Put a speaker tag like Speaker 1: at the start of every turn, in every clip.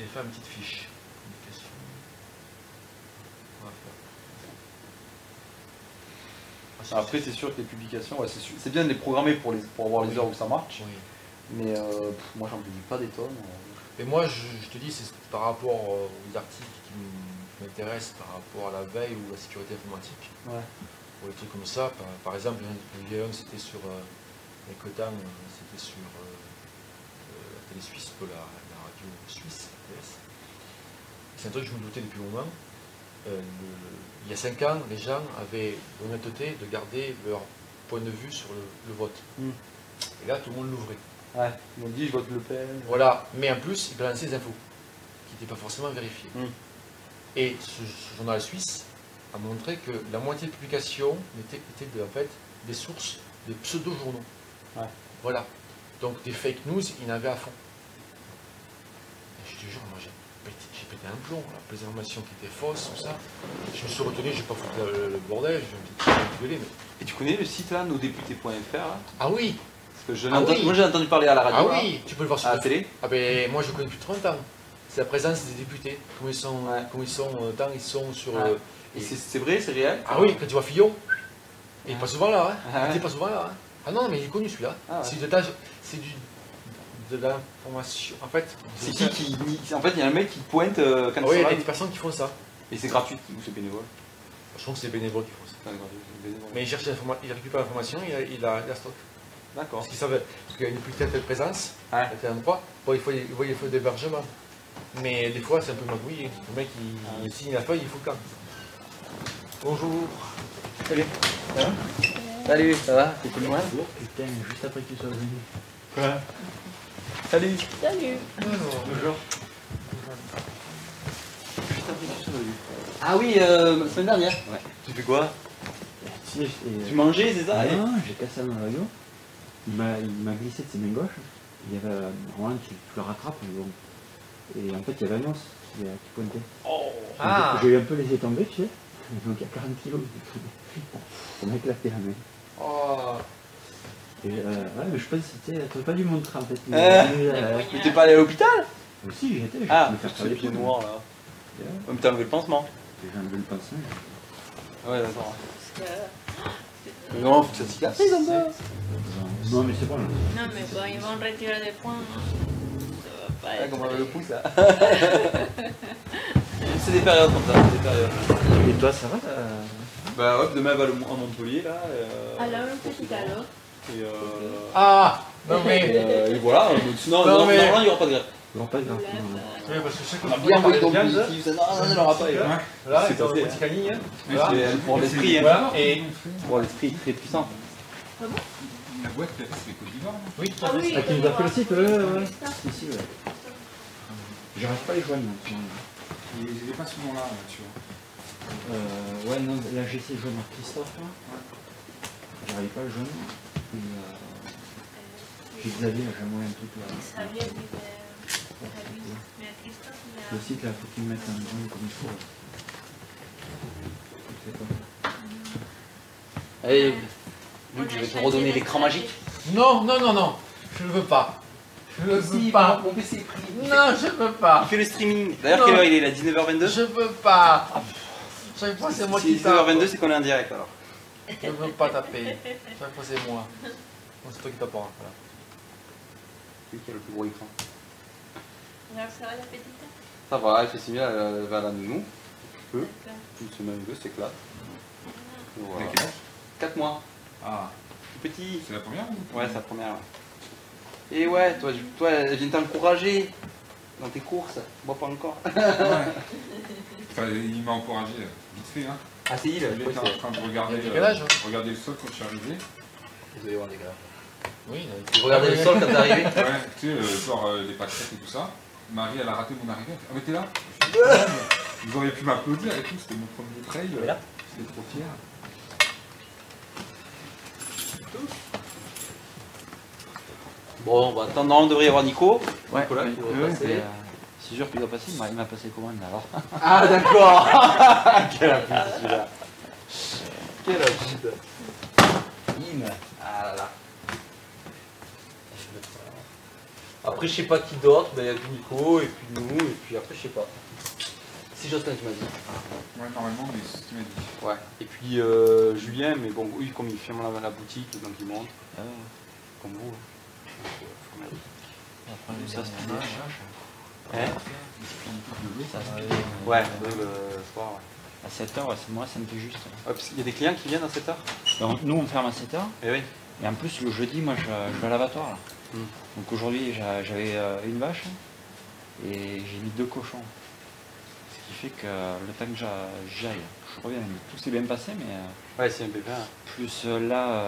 Speaker 1: vais faire une petite fiche. Communication. On va faire.
Speaker 2: Après, c'est sûr que les publications, ouais, c'est bien de les programmer pour avoir les heures où ça marche.
Speaker 1: Oui.
Speaker 2: Mais moi, j'en publie pas des tonnes.
Speaker 1: Et moi, je te dis, c'est par rapport aux articles qui m'intéressent, par rapport à la veille ou à la sécurité informatique.
Speaker 2: Ouais.
Speaker 1: Ou des trucs comme ça. Par exemple, il y a un, c'était sur Ecotam, c'était sur la télé suisse, la radio suisse, TS. C'est un truc que je me doutais depuis un moment. Il y a 5 ans, les gens avaient l'honnêteté de garder leur point de vue sur le vote. Et là, tout le monde l'ouvrait.
Speaker 2: Ouais, ils m'ont dit je vote Le Pen.
Speaker 1: Voilà, mais en plus, ils balançaient des infos qui n'étaient pas forcément vérifiées. Et ce journal suisse a montré que la moitié des publications étaient en fait des sources, des pseudo-journaux.
Speaker 2: Ouais.
Speaker 1: Voilà. Donc des fake news, il y en avait à fond. Et je te jure, moi j'ai pété un plomb, là, les informations qui étaient fausses, tout ça. Je me suis retenu, j'ai pas foutu le bordel, j'ai un petit gueulé, mais...
Speaker 2: Et tu connais le site là, nosdéputés.fr là?
Speaker 1: Ah oui.
Speaker 2: Parce que moi j'ai entendu parler à la radio.
Speaker 1: Ah oui, tu peux le voir sur
Speaker 2: la télé.
Speaker 1: Ah ben moi je connais depuis 30 ans. C'est la présence des députés. Comment ils sont, ils sont sur.
Speaker 2: Et c'est vrai, c'est réel?
Speaker 1: Ah oui, quand tu vois Fillon, il n'est pas souvent là. Il n'est pas souvent là. Ah non, mais il est connu celui-là. C'est de l'information. En fait.
Speaker 2: C'est qui en fait, il y a un mec qui pointe quand
Speaker 1: oui, il y a des personnes qui font ça.
Speaker 2: Et c'est gratuit ou c'est bénévole?
Speaker 1: Je trouve que c'est les bénévoles qui font ça. Mais il cherche il récupère l'information, il la stocke.
Speaker 2: D'accord.
Speaker 1: Parce qu'ils savent qu'il y a une plus telle présence, à tel endroit, bon, il faut d'hébergement. Mais des fois, c'est un peu magouillé. Le mec, il signe la feuille, il faut le camp. Bonjour.
Speaker 2: Salut. Ça va? Salut, ça va? T'es plus loin?
Speaker 3: Putain, juste après que tu sois venu.
Speaker 2: Quoi? Salut.
Speaker 4: Salut.
Speaker 2: Bonjour. Juste après que tu sois venu. Ah oui, la semaine dernière. Ouais. Tu fais quoi? Tu mangeais, c'est ça?
Speaker 3: Non, j'ai cassé mon radio. Il m'a glissé de ses mains gauches. Il y avait normalement tu le rattrapes. Bon. Et en fait, il y avait un os qui pointait.
Speaker 1: Oh.
Speaker 3: J'ai un peu laissé tomber, tu sais. Donc il y a 40 kilos. Ça m'a éclaté la main.
Speaker 1: Oh.
Speaker 3: Et, ouais, mais je pense que tu n'aurais pas dû montrer en fait.
Speaker 2: Mais t'es pas allé à l'hôpital?
Speaker 3: Si, j'y étais.
Speaker 2: Ah, c'est le pied noir là. Mais t'as enlevé le pansement?
Speaker 3: J'ai enlevé le pansement.
Speaker 2: Ouais, d'accord. Non, faut que ça cicatrise un peu.
Speaker 3: Non, mais c'est bon.
Speaker 4: Non, mais quand ils vont retirer des points, ça va pas être.
Speaker 2: Comme le pouce là. C'est des périodes comme ça, des périodes.
Speaker 3: Et toi, ça va?
Speaker 2: Bah ouais, demain elle va à Montpellier là.
Speaker 4: Alors, un petit alors.
Speaker 2: Et
Speaker 1: Ah. Non mais.
Speaker 2: et voilà, sinon normalement il n'y aura pas de grève.
Speaker 3: Non, pas grave.
Speaker 1: Oui, parce que je sais qu'on
Speaker 2: On a bien envoyé ton positif, non, il n'y aura pas.
Speaker 1: Là, c'est un petit canille.
Speaker 2: Pour l'esprit,
Speaker 1: Voilà. Et.
Speaker 2: pour l'esprit très puissant.
Speaker 4: Ah bon?
Speaker 5: La boîte, c'est Côte d'Ivoire, non?
Speaker 1: Oui, tout à
Speaker 4: Ah
Speaker 1: fait.
Speaker 4: oui,
Speaker 3: Ah, tu nous as fait le site? Ouais.
Speaker 4: Si,
Speaker 3: Si, ouais. J'arrive pas à les joindre.
Speaker 5: Il n'est pas souvent là, tu vois.
Speaker 3: Ouais, non, là j'ai essayé de joindre Christophe. Là. J'arrive pas à le joindre. Et, j'ai Xavier, j'ai envoyé un truc là.
Speaker 4: Xavier dit mais Christophe,
Speaker 3: Le site là, faut qu'il me mette un joint comme il faut. Je sais pas.
Speaker 2: Allez, Luc, je vais te redonner l'écran magique.
Speaker 1: Non, non, non, non. Je ne veux pas. Je ne veux pas.
Speaker 2: Mon PC est pris.
Speaker 1: Non, je veux pas.
Speaker 2: Il fait le streaming. D'ailleurs, quelle heure il est là? 19h22?
Speaker 1: Je veux pas. Chaque fois, c'est moi qui tape.
Speaker 2: 19h22, c'est qu'on est en direct alors.
Speaker 1: Je veux pas taper. Chaque fois, c'est moi. Non, c'est toi qui tapera. Voilà.
Speaker 2: Lui qui a le plus gros écran.
Speaker 4: alors ça va la petite?
Speaker 2: Ça va, elle fait si bien, elle va à la nounou. Peu.
Speaker 4: D'accord.
Speaker 2: Une semaine ou deux, c'est éclate. Voilà.
Speaker 5: T'as quel âge?
Speaker 2: 4 mois.
Speaker 5: Ah,
Speaker 2: Tout petit.
Speaker 5: c'est la première ou?
Speaker 2: Ouais, c'est la première. Et ouais, toi, elle vient t'encourager dans tes courses. Moi, pas encore.
Speaker 5: Ouais. Enfin, il m'a encouragé vite fait. Hein.
Speaker 2: Ah, c'est il.
Speaker 5: Il était en train de regarder,
Speaker 1: Il a quel âge, hein
Speaker 5: regarder le sol quand je suis arrivé.
Speaker 1: Vous allez voir les gars. Oui,
Speaker 2: Tu regardais le sol quand t'es arrivé?
Speaker 5: Ouais, tu sais, genre les pâquerettes et tout ça. Marie, elle a raté mon arrivée. Elle fait, ah, mais t'es là? Vous auriez pu m'applaudir et tout, c'était mon premier trail. J'étais trop fier.
Speaker 2: Bon, bah, attends, on devrait y avoir Nico.
Speaker 3: Ouais,
Speaker 2: Nicolas, qui doit passer.
Speaker 3: C'est sûr qu'il doit passer, il m'a passé commande alors.
Speaker 2: Ah, d'accord. Quelle abuse celui-là. Quelle abuse. Ah là là. Après, je sais pas qui d'autre, il y a Nico, et puis nous, et puis après, je sais pas. C'est Jocelyn qui m'a dit.
Speaker 5: Ouais, normalement, mais c'est ce qu'il m'a dit.
Speaker 2: Ouais. Et puis Julien, mais bon, oui, comme il ferme la boutique, donc il monte. Comme vous.
Speaker 3: Ça, c'est un
Speaker 2: Hein? Ouais, le soir, ouais.
Speaker 3: À 7h, moi ça me fait juste.
Speaker 2: Ouais, parce qu'il y a des clients qui viennent à 7h.
Speaker 3: Donc, nous on ferme à 7h.
Speaker 2: Eh oui.
Speaker 3: Et en plus le jeudi, moi je vais à l'abattoir.
Speaker 2: Mm.
Speaker 3: Donc aujourd'hui j'avais une vache et j'ai mis 2 cochons. Ce qui fait que le temps que j'y aille, je reviens. Tout s'est bien passé, mais
Speaker 2: Ouais, c'est un peu bien.
Speaker 3: plus là,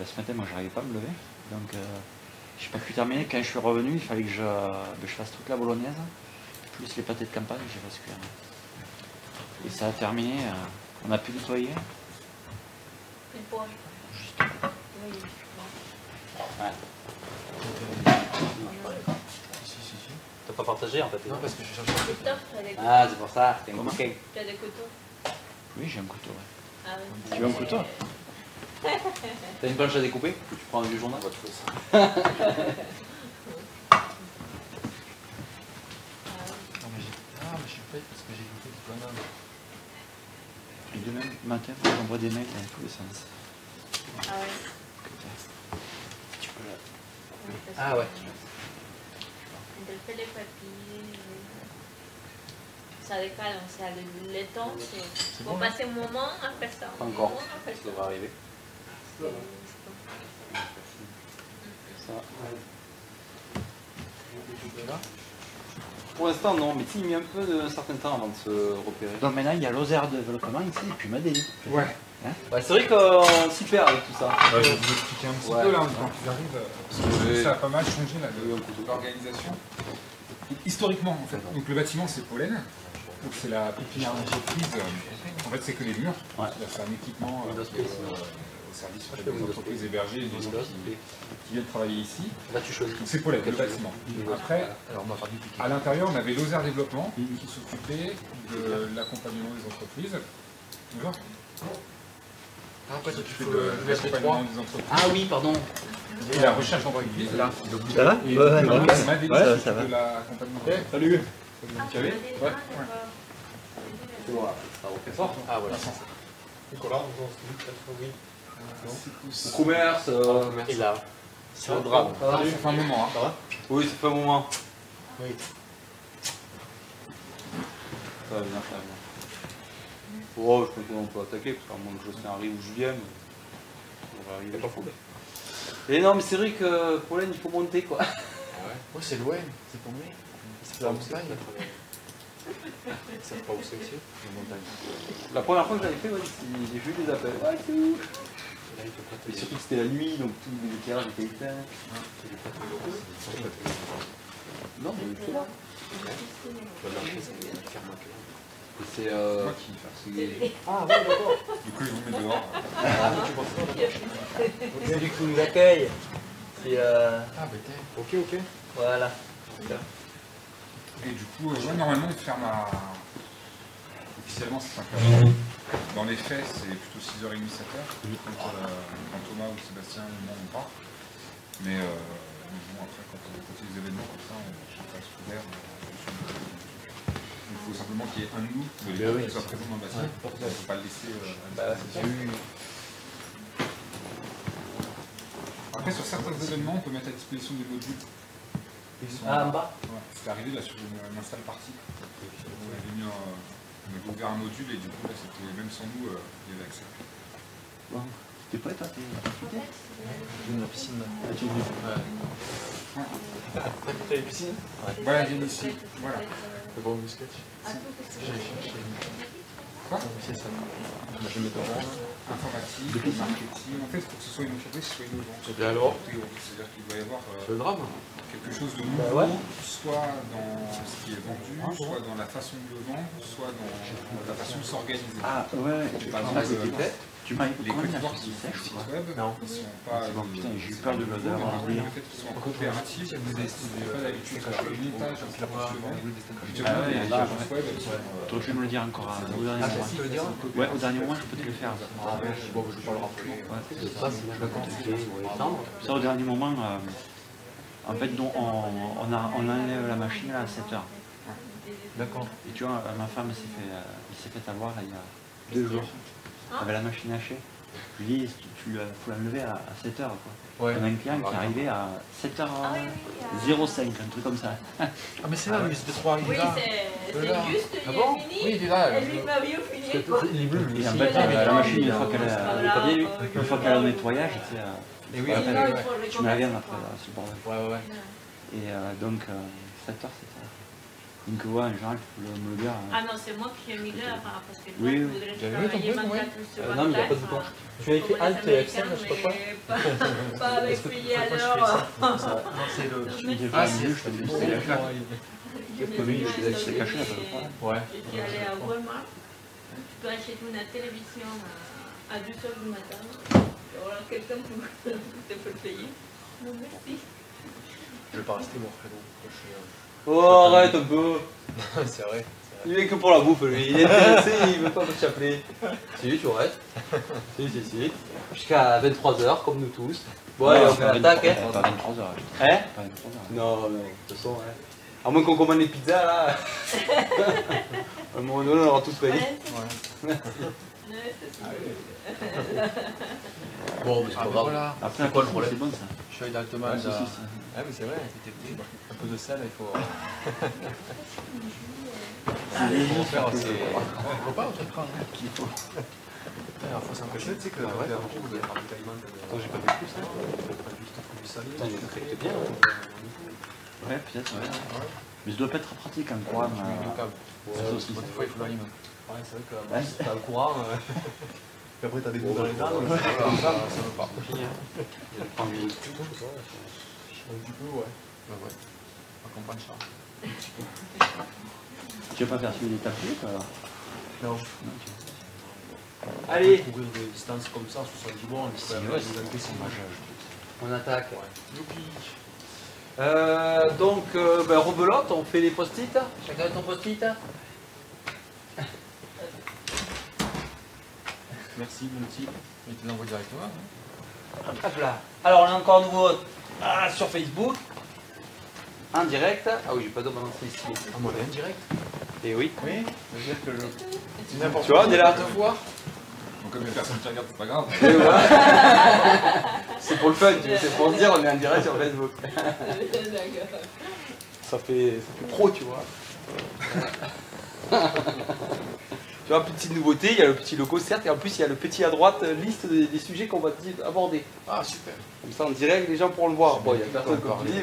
Speaker 3: ce matin moi j'arrivais pas à me lever. Donc j'ai pas pu terminer. Quand je suis revenu, il fallait que je fasse toute la bolognaise, plus les pâtés de campagne, j'ai fait cuire. Et ça a terminé, on a pu nettoyer.
Speaker 4: Une poêle.
Speaker 3: Juste.
Speaker 4: Oui.
Speaker 2: Ouais.
Speaker 1: Si.
Speaker 2: T'as pas partagé en fait.
Speaker 1: Non, parce que je cherche un peu.
Speaker 4: Couteau, t'as des couteaux.
Speaker 2: Ah, c'est pour ça, t'es un coquin.
Speaker 4: Tu as des couteaux.
Speaker 3: Oui, j'ai un couteau. Ouais.
Speaker 4: Ah oui.
Speaker 3: Tu veux un couteau?
Speaker 2: T'as une planche à découper? Tu prends un vieux journal?
Speaker 1: On va trouver ça. Non, mais j'ai fait parce que j'ai goûté du banane.
Speaker 3: Et demain matin, j'envoie des mails dans tous les sens.
Speaker 4: Ah ouais.
Speaker 3: Tu peux là.
Speaker 2: Ah ouais.
Speaker 4: On te fait les papiers. Ça décale, c'est le temps, c'est faut
Speaker 1: bon,
Speaker 4: passer un moment à faire ça.
Speaker 2: Pas encore.
Speaker 4: À faire
Speaker 2: Ça va arriver. Ça. Pour l'instant, non, mais il met un peu un certain temps avant de se repérer.
Speaker 3: Donc maintenant, il y a Lozère de développement ici et puis Madélie.
Speaker 5: Ouais.
Speaker 2: Ouais, c'est vrai qu'on s'y perd avec tout ça.
Speaker 5: Je vais vous expliquer un petit
Speaker 2: Ouais.
Speaker 5: peu là, quand ils arrivent, parce que
Speaker 2: Oui.
Speaker 5: ça a pas mal changé là, l'organisation. Historiquement, en fait, donc le bâtiment c'est Pollen, donc c'est la pépinière d'entreprise. En fait, c'est que les murs.
Speaker 2: Ouais.
Speaker 5: C'est un équipement
Speaker 2: Windows
Speaker 5: qui
Speaker 2: Space.
Speaker 5: est, au service
Speaker 2: Je fais
Speaker 5: des
Speaker 2: Windows
Speaker 5: entreprises
Speaker 2: Space.
Speaker 5: hébergées et des gens qui viennent travailler ici.
Speaker 2: Là, tu choisis.
Speaker 5: Donc c'est Pollen, le bâtiment. Après,
Speaker 1: Alors, on m'a pas dupliqué.
Speaker 5: à l'intérieur, on avait Lozère Développement qui s'occupait de l'accompagnement des entreprises. Bonjour.
Speaker 1: Après, toi, tu fais
Speaker 5: De
Speaker 1: le
Speaker 5: l'accompagnement des entreprises.
Speaker 2: Ah oui, pardon.
Speaker 5: Et la recherche d'entreprise.
Speaker 1: Là,
Speaker 3: Ça va?
Speaker 5: Et
Speaker 3: Ouais,
Speaker 5: donc,
Speaker 3: ouais,
Speaker 5: c'est Madélie
Speaker 3: ouais,
Speaker 5: qui
Speaker 3: ça va.
Speaker 5: s'occupe de l'accompagnement.
Speaker 2: Salut.
Speaker 5: Tu avais
Speaker 2: Ouais. C'est bon, là, ça refait fort.
Speaker 1: Ah, voilà.
Speaker 6: Nicolas, vous en souvenez oui.
Speaker 2: Au commerce,
Speaker 1: Et là,
Speaker 6: C'est un drame.
Speaker 5: Ça fait un moment. Hein.
Speaker 2: Oui, ça fait un moment.
Speaker 1: Oui.
Speaker 2: Ça va bien, ça va bien. Oh, je pense qu'on peut attaquer, parce qu'à moins que Jocelyn arrive ou Julien, on va arriver.
Speaker 6: Pas fou.
Speaker 2: Et non, mais c'est vrai que Pollen, il faut monter quoi.
Speaker 1: Ouais, c'est loin, c'est pour moi. C'est la montagne.
Speaker 6: Ça pas où c'est aussi.
Speaker 1: La montagne.
Speaker 2: La première fois que j'avais fait, ouais, j'ai vu des appels. Ouais, c'est où? Et surtout que c'était la nuit, donc tous les éclairages étaient éteints. Non, mais c'est là. Et c'est.
Speaker 5: Moi qui fais.
Speaker 6: Ah, ouais, d'accord.
Speaker 5: Du coup, ils vous mettent dehors.
Speaker 2: C'est lui qui nous accueille. C'est.
Speaker 1: Ah, ben t'es.
Speaker 6: Ok.
Speaker 2: Voilà.
Speaker 5: Et du coup, ouais, normalement, ils ferment à. Officiellement, c'est 5h. Dans les faits, c'est plutôt 6h30, 7h. Quand Thomas ou Sébastien ou moi, on part. Mais bon, après, quand on continue les événements comme ça, on reste ouvert. Il faut simplement qu'il y ait un de nous qui soit présent dans le bâtiment. On ne peut pas le laisser. Après, sur certains événements, on peut mettre à disposition des modules. Ils sont
Speaker 2: Ah, en bas.
Speaker 5: Ouais, c'est arrivé là sur une install partie. On avait ouvert un module et du coup, là, c'était même sans nous, il y avait accès.
Speaker 3: Bon, t'es prêt toi?
Speaker 1: J'ai une piscine.
Speaker 3: Ah, tu es venu.
Speaker 1: Ouais.
Speaker 6: T'as une piscine?
Speaker 5: Voilà, viens ici. Voilà.
Speaker 1: Le bon sketch. J'ai cherché.
Speaker 5: Quoi?
Speaker 1: C'est ça. Je mets devant.
Speaker 5: Informatique, marketing. En fait, pour que ce soit une entreprise, ce soit innovant.
Speaker 1: Et bien alors,
Speaker 5: C'est-à-dire qu'il doit y avoir
Speaker 1: c'est le drame.
Speaker 5: quelque chose de nouveau, soit dans ce qui est vendu, soit dans la façon de le vendre, soit dans la façon de s'organiser.
Speaker 3: Ah ouais,
Speaker 5: Par exemple,
Speaker 3: tu m'as
Speaker 5: les
Speaker 3: combien
Speaker 5: codeurs
Speaker 3: de
Speaker 5: qui font
Speaker 3: sèche
Speaker 5: du
Speaker 3: quoi?
Speaker 5: site web,
Speaker 1: Non.
Speaker 5: ils sont pas.
Speaker 3: Bon, putain, j'ai eu peur de
Speaker 5: le fait qu'ils soient coopératifs, vous n'avez pas l'habitude de faire le montage, la partie de vente. Habituellement,
Speaker 3: Ah ouais,
Speaker 5: les agences web, elles sont.
Speaker 3: T'aurais pu me le dire encore au dernier moment.
Speaker 1: Tu veux dire?
Speaker 3: Ouais, au dernier moment, je peux te le faire.
Speaker 1: Ah ouais, bon, je vais pas le rappeler.
Speaker 3: Ouais.
Speaker 1: Ça, c'est compliqué.
Speaker 3: Ça, au dernier moment, En fait, donc, on enlève la machine là, à 7h.
Speaker 1: D'accord.
Speaker 3: Et tu vois, ma femme s'est fait avoir là, il y a 2 jours. Avec la machine hachée. Je lui dis, faut l'enlever à 7h.
Speaker 1: Ouais.
Speaker 3: On a un client qui est arrivé à 7h05, un truc comme ça.
Speaker 1: Ah, mais c'est là, lui, c'était trop arrivé
Speaker 4: Oui,
Speaker 1: là.
Speaker 4: c'est
Speaker 1: Là.
Speaker 4: juste,
Speaker 1: Ah
Speaker 4: il
Speaker 1: bon
Speaker 4: est fini.
Speaker 1: Oui, il est là.
Speaker 4: Et lui m'a vu finir quoi.
Speaker 1: Il est bleu, lui.
Speaker 3: Et en
Speaker 1: aussi.
Speaker 3: fait, la machine, une fois qu'elle
Speaker 4: Voilà,
Speaker 3: une fois qu'elle a le nettoyage, tu sais,
Speaker 1: Et oui,
Speaker 3: Ouais,
Speaker 1: après,
Speaker 4: Sinon, il
Speaker 1: ouais.
Speaker 4: faut
Speaker 3: je me la viens
Speaker 4: recommencer,
Speaker 3: après,
Speaker 4: quoi.
Speaker 3: c'est le bordel.
Speaker 1: Ouais, ouais.
Speaker 3: Et donc, 7h, c'est ça. Donc, ouais, en général, tu peux me le dire.
Speaker 4: Ah non, c'est moi qui ai mis l'heure, hein, parce que
Speaker 3: Oui,
Speaker 4: toi,
Speaker 3: oui.
Speaker 4: tu voudrais
Speaker 1: J'avais vu ton
Speaker 4: travailler
Speaker 1: truc, ouais.
Speaker 4: 24 sur
Speaker 6: Non, mais il n'y a pas de
Speaker 4: 24,
Speaker 6: bouton.
Speaker 4: hein.
Speaker 6: Tu as écrit
Speaker 4: Comme les
Speaker 6: Alt F5,
Speaker 4: Américains,
Speaker 6: je sais pas quoi.
Speaker 4: mais pas avec payer à
Speaker 1: Chaque fois, je
Speaker 4: l'heure.
Speaker 1: fais ça. Non, c'est le.
Speaker 3: J'ai
Speaker 1: Ah,
Speaker 3: fait
Speaker 1: c'est
Speaker 3: un je te dis, c'est la claque. C'est caché, là,
Speaker 1: Ouais.
Speaker 4: Je suis allée à Walmart. Tu peux acheter une télévision à 2h du matin. Et voilà, quelqu'un qui te peut le payer. Non, merci.
Speaker 1: Je vais pas rester mon frérot.
Speaker 2: Oh, arrête un peu.
Speaker 1: C'est vrai.
Speaker 2: Il est que pour la bouffe, lui. Il est intéressé, il veut pas me chapeler. Si, tu restes. Si. Jusqu'à 23h, comme nous tous. Bon, allez, on fait l'attaque, hein.
Speaker 3: Pas 23h.
Speaker 2: Hein
Speaker 3: Pas 23h.
Speaker 2: Non, de toute façon, hein. À moins qu'on commande les pizzas, là. À un moment donné, on aura tous payé.
Speaker 1: Bon, mais c'est pas grave. Voilà.
Speaker 3: Après,
Speaker 1: C'est quoi le
Speaker 3: c'est
Speaker 1: problème
Speaker 3: bon ça.
Speaker 1: Je suis directement
Speaker 3: Ouais,
Speaker 1: dans.
Speaker 3: si, si, si.
Speaker 1: Ah, mais c'est vrai, c'était petit. Un peu de sel, il faut.
Speaker 3: Faut
Speaker 1: faire, c'est. Faut pas, on te prend. Il faut s'empêcher, tu sais que.
Speaker 2: Attends, j'ai pas fait plus, ça. Putain, j'ai fait bien.
Speaker 3: Ouais, peut-être, ouais. Mais ça doit pas être pratique un courant.
Speaker 1: Le câble.
Speaker 3: Ça aussi.
Speaker 1: Des fois, il faut l'allumer.
Speaker 6: Ouais, c'est vrai que t'as le courant. Puis après, t'as des bouts dans les dents.
Speaker 1: Ça veut pas.
Speaker 6: C'est fini, hein.
Speaker 2: Il y a 30 minutes.
Speaker 1: Un petit peu, ouais. Bah ouais. On comprend ça.
Speaker 3: Tu veux pas faire suivre les tapis alors?
Speaker 6: Non.
Speaker 2: Allez,
Speaker 6: Courir des distances comme ça, 70 bornes,
Speaker 3: C'est
Speaker 6: ouais,
Speaker 3: vrai,
Speaker 6: des enquêtes, c'est
Speaker 3: moi
Speaker 2: on attaque.
Speaker 6: Youpi.
Speaker 2: Donc, rebelote, on fait les post-it. Chacun a ton post-it.
Speaker 1: Merci, mon petit. Il te l'envoie directement.
Speaker 2: Hop là. Alors, on est encore nouveau sur Facebook. En direct. Ah oui, j'ai pas de balancer ici.
Speaker 1: Ah, moi, en direct.
Speaker 2: Et oui.
Speaker 1: Oui. Ça veut dire que je.
Speaker 2: Tu vois, on est là.
Speaker 1: Te voir.
Speaker 5: Donc comme il y a personne qui regarde, c'est pas grave.
Speaker 2: Et voilà. C'est pour le fun, c'est pour se dire on est en direct sur Facebook. Ça fait pro, tu vois. Tu vois, petite nouveauté, il y a le petit logo certes, et en plus il y a le petit à droite liste des sujets qu'on va aborder.
Speaker 1: Ah, super.
Speaker 2: Comme ça en direct, les gens pourront le voir. Bon, il y a personne comme tu dis,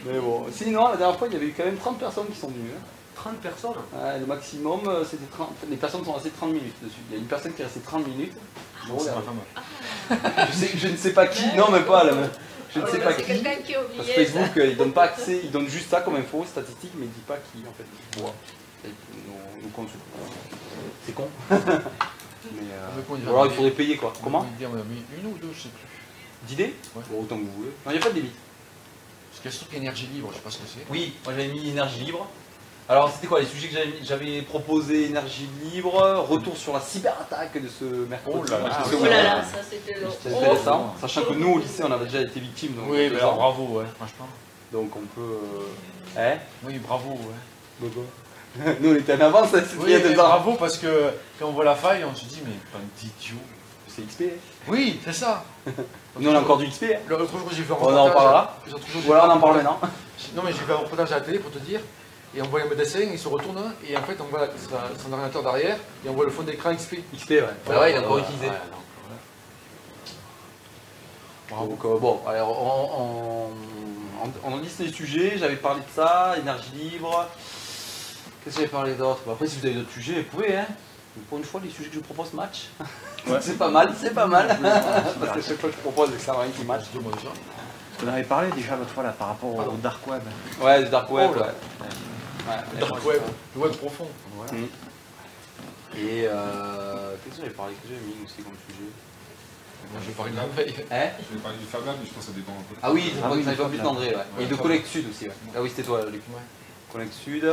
Speaker 2: mais bon. Sinon, la dernière fois, il y avait eu quand même 30 personnes qui sont venues.
Speaker 6: 30 personnes.
Speaker 2: Ouais, le maximum, c'était 30. Les personnes sont restées 30 minutes dessus. Il y a une personne qui est restée 30 minutes. Je
Speaker 1: C'est
Speaker 2: regarde.
Speaker 1: ma femme.
Speaker 2: Je ne sais pas qui, non, même pas là. Je ne sais pas
Speaker 4: C'est
Speaker 2: qui.
Speaker 4: quelqu'un qui a
Speaker 2: Parce
Speaker 4: oublié
Speaker 2: que
Speaker 4: ça.
Speaker 2: Facebook, il donne pas accès, il donne juste ça comme info, statistique, mais il dit pas qui en fait. Voilà. Et nous consulte. C'est con. Mais ou alors il faudrait payer quoi. Comment
Speaker 1: Il y en a mis une ou deux, je sais plus.
Speaker 2: D'idées
Speaker 1: Ouais.
Speaker 2: Bon, autant que vous voulez. Non, il n'y a pas de limite.
Speaker 1: Parce qu'il y a ce truc énergie libre, je sais pas ce que c'est.
Speaker 2: Oui, moi j'avais mis énergie libre. Alors c'était quoi les sujets que j'avais proposé? Énergie libre, retour sur la cyberattaque de ce mercredi.
Speaker 1: Oh là là.
Speaker 2: Parce que
Speaker 4: Oh là là, ça c'était long.
Speaker 2: c'est intéressant, sachant que nous au lycée on avait déjà été victimes. Donc,
Speaker 1: Oui, mais alors
Speaker 2: donc
Speaker 1: bravo, ouais, franchement.
Speaker 2: on peut. Hein
Speaker 1: Oui, bravo, ouais.
Speaker 2: Nous on était en avance, c'était il
Speaker 1: Oui,
Speaker 2: y a
Speaker 1: mais
Speaker 2: 2 ans.
Speaker 1: bravo parce que quand on voit la faille, on se dit, mais pas d'idiot.
Speaker 2: C'est XP. Hein.
Speaker 1: Oui, c'est ça.
Speaker 2: Nous on a encore du XP. Hein.
Speaker 1: L'autre jour, j'ai fait un
Speaker 2: On en
Speaker 1: reportage.
Speaker 2: reparlera.
Speaker 1: L'autre jour, j'ai
Speaker 2: Voilà,
Speaker 1: fait
Speaker 2: on
Speaker 1: un
Speaker 2: en parle
Speaker 1: reportage.
Speaker 2: maintenant.
Speaker 1: Non, mais j'ai fait un reportage à la télé pour te dire. Et on voit le dessin, il se retourne, et en fait, on voit son ordinateur derrière, et on voit le fond d'écran XP.
Speaker 2: XP, ouais.
Speaker 1: Bah ouais, il est encore utilisé.
Speaker 2: Donc bon, alors on liste les sujets, j'avais parlé de ça, énergie libre. Qu'est-ce que j'avais parlé d'autre? Après si vous avez d'autres sujets, vous pouvez hein. Mais pour une fois les sujets que je propose match.
Speaker 3: Ouais.
Speaker 2: C'est pas mal, c'est pas mal. Parce que chaque fois que je propose avec ça rien qui match.
Speaker 1: Moi déjà.
Speaker 3: On avait parlé déjà l'autre fois là par rapport au dark web.
Speaker 2: Ouais, le dark web,
Speaker 1: Oh là.
Speaker 2: ouais.
Speaker 1: Dark web, le web profond.
Speaker 2: Mm. Et qu'est-ce que j'avais parlé? Qu'est-ce que j'avais mis aussi comme sujet?
Speaker 1: Moi, je vais parler de la veille.
Speaker 2: Hein?
Speaker 5: Je vais parler du Fab Lab, mais je pense que ça dépend un peu.
Speaker 2: Ah oui,
Speaker 3: Ah oui,
Speaker 2: ça pas plus
Speaker 3: le
Speaker 2: d'André, ouais. Et de
Speaker 1: Fab
Speaker 2: Connect Sud aussi, ouais. Ah oui, c'était toi, Luc.
Speaker 1: Ouais.
Speaker 2: Connect Sud.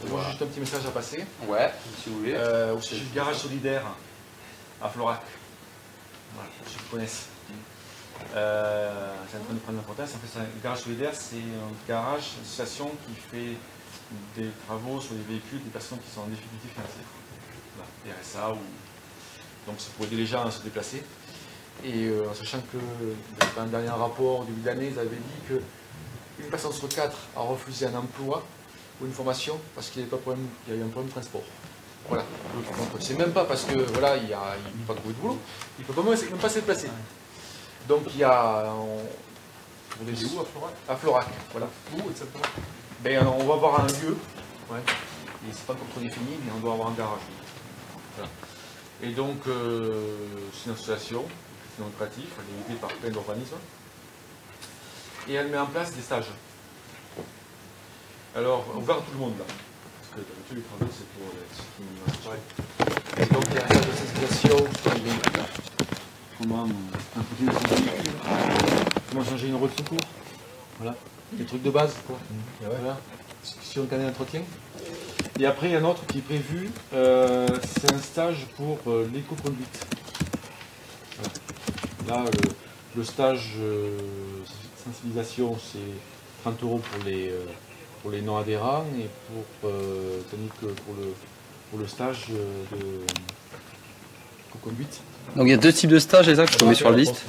Speaker 1: Moi, j'ai juste un petit message à passer.
Speaker 2: Ouais, si vous voulez.
Speaker 1: Au sujet du garage solidaire à Florac. Voilà, pour ceux qui connaissent. c'est en train de prendre l'importance. En fait, le garage solidaire, c'est un garage, une association qui fait des travaux sur les véhicules des personnes qui sont en difficulté financière. Voilà, RSA ou... Donc c'est pour aider les gens à se déplacer. Et en sachant que dans un dernier rapport du début d'année, ils avaient dit qu'une personne sur 4 a refusé un emploi ou une formation parce qu'il y avait un problème de transport. Voilà. Donc c'est même pas parce que voilà, il n'a pas trouvé de boulot, il ne peut même pas se déplacer. Donc il y a pour des
Speaker 6: où à Florac?
Speaker 1: À Florac, voilà.
Speaker 6: Où exactement?
Speaker 1: Ben, on va avoir un lieu, ouais. Et c'est pas encore trop défini, mais on doit avoir un garage. Voilà. Et donc c'est une association non lucrative, elle est aidée par plein d'organismes. Et elle met en place des stages. Alors, ouvert à tout le monde là. Parce que d'habitude les travaux c'est pour ceux qui et donc il y a un stage de sensibilisation, comment changer une roue de secours. Voilà. Des trucs de base quoi. Voilà. Si on connaît l'entretien. Et après il y a un autre qui est prévu, c'est un stage pour l'éco-conduite. Voilà. Là le stage sensibilisation c'est 30 € pour les non-adhérents et tandis que pour le stage de conduite.
Speaker 2: Donc il y a deux types de stages, c'est ça que je mets sur la liste.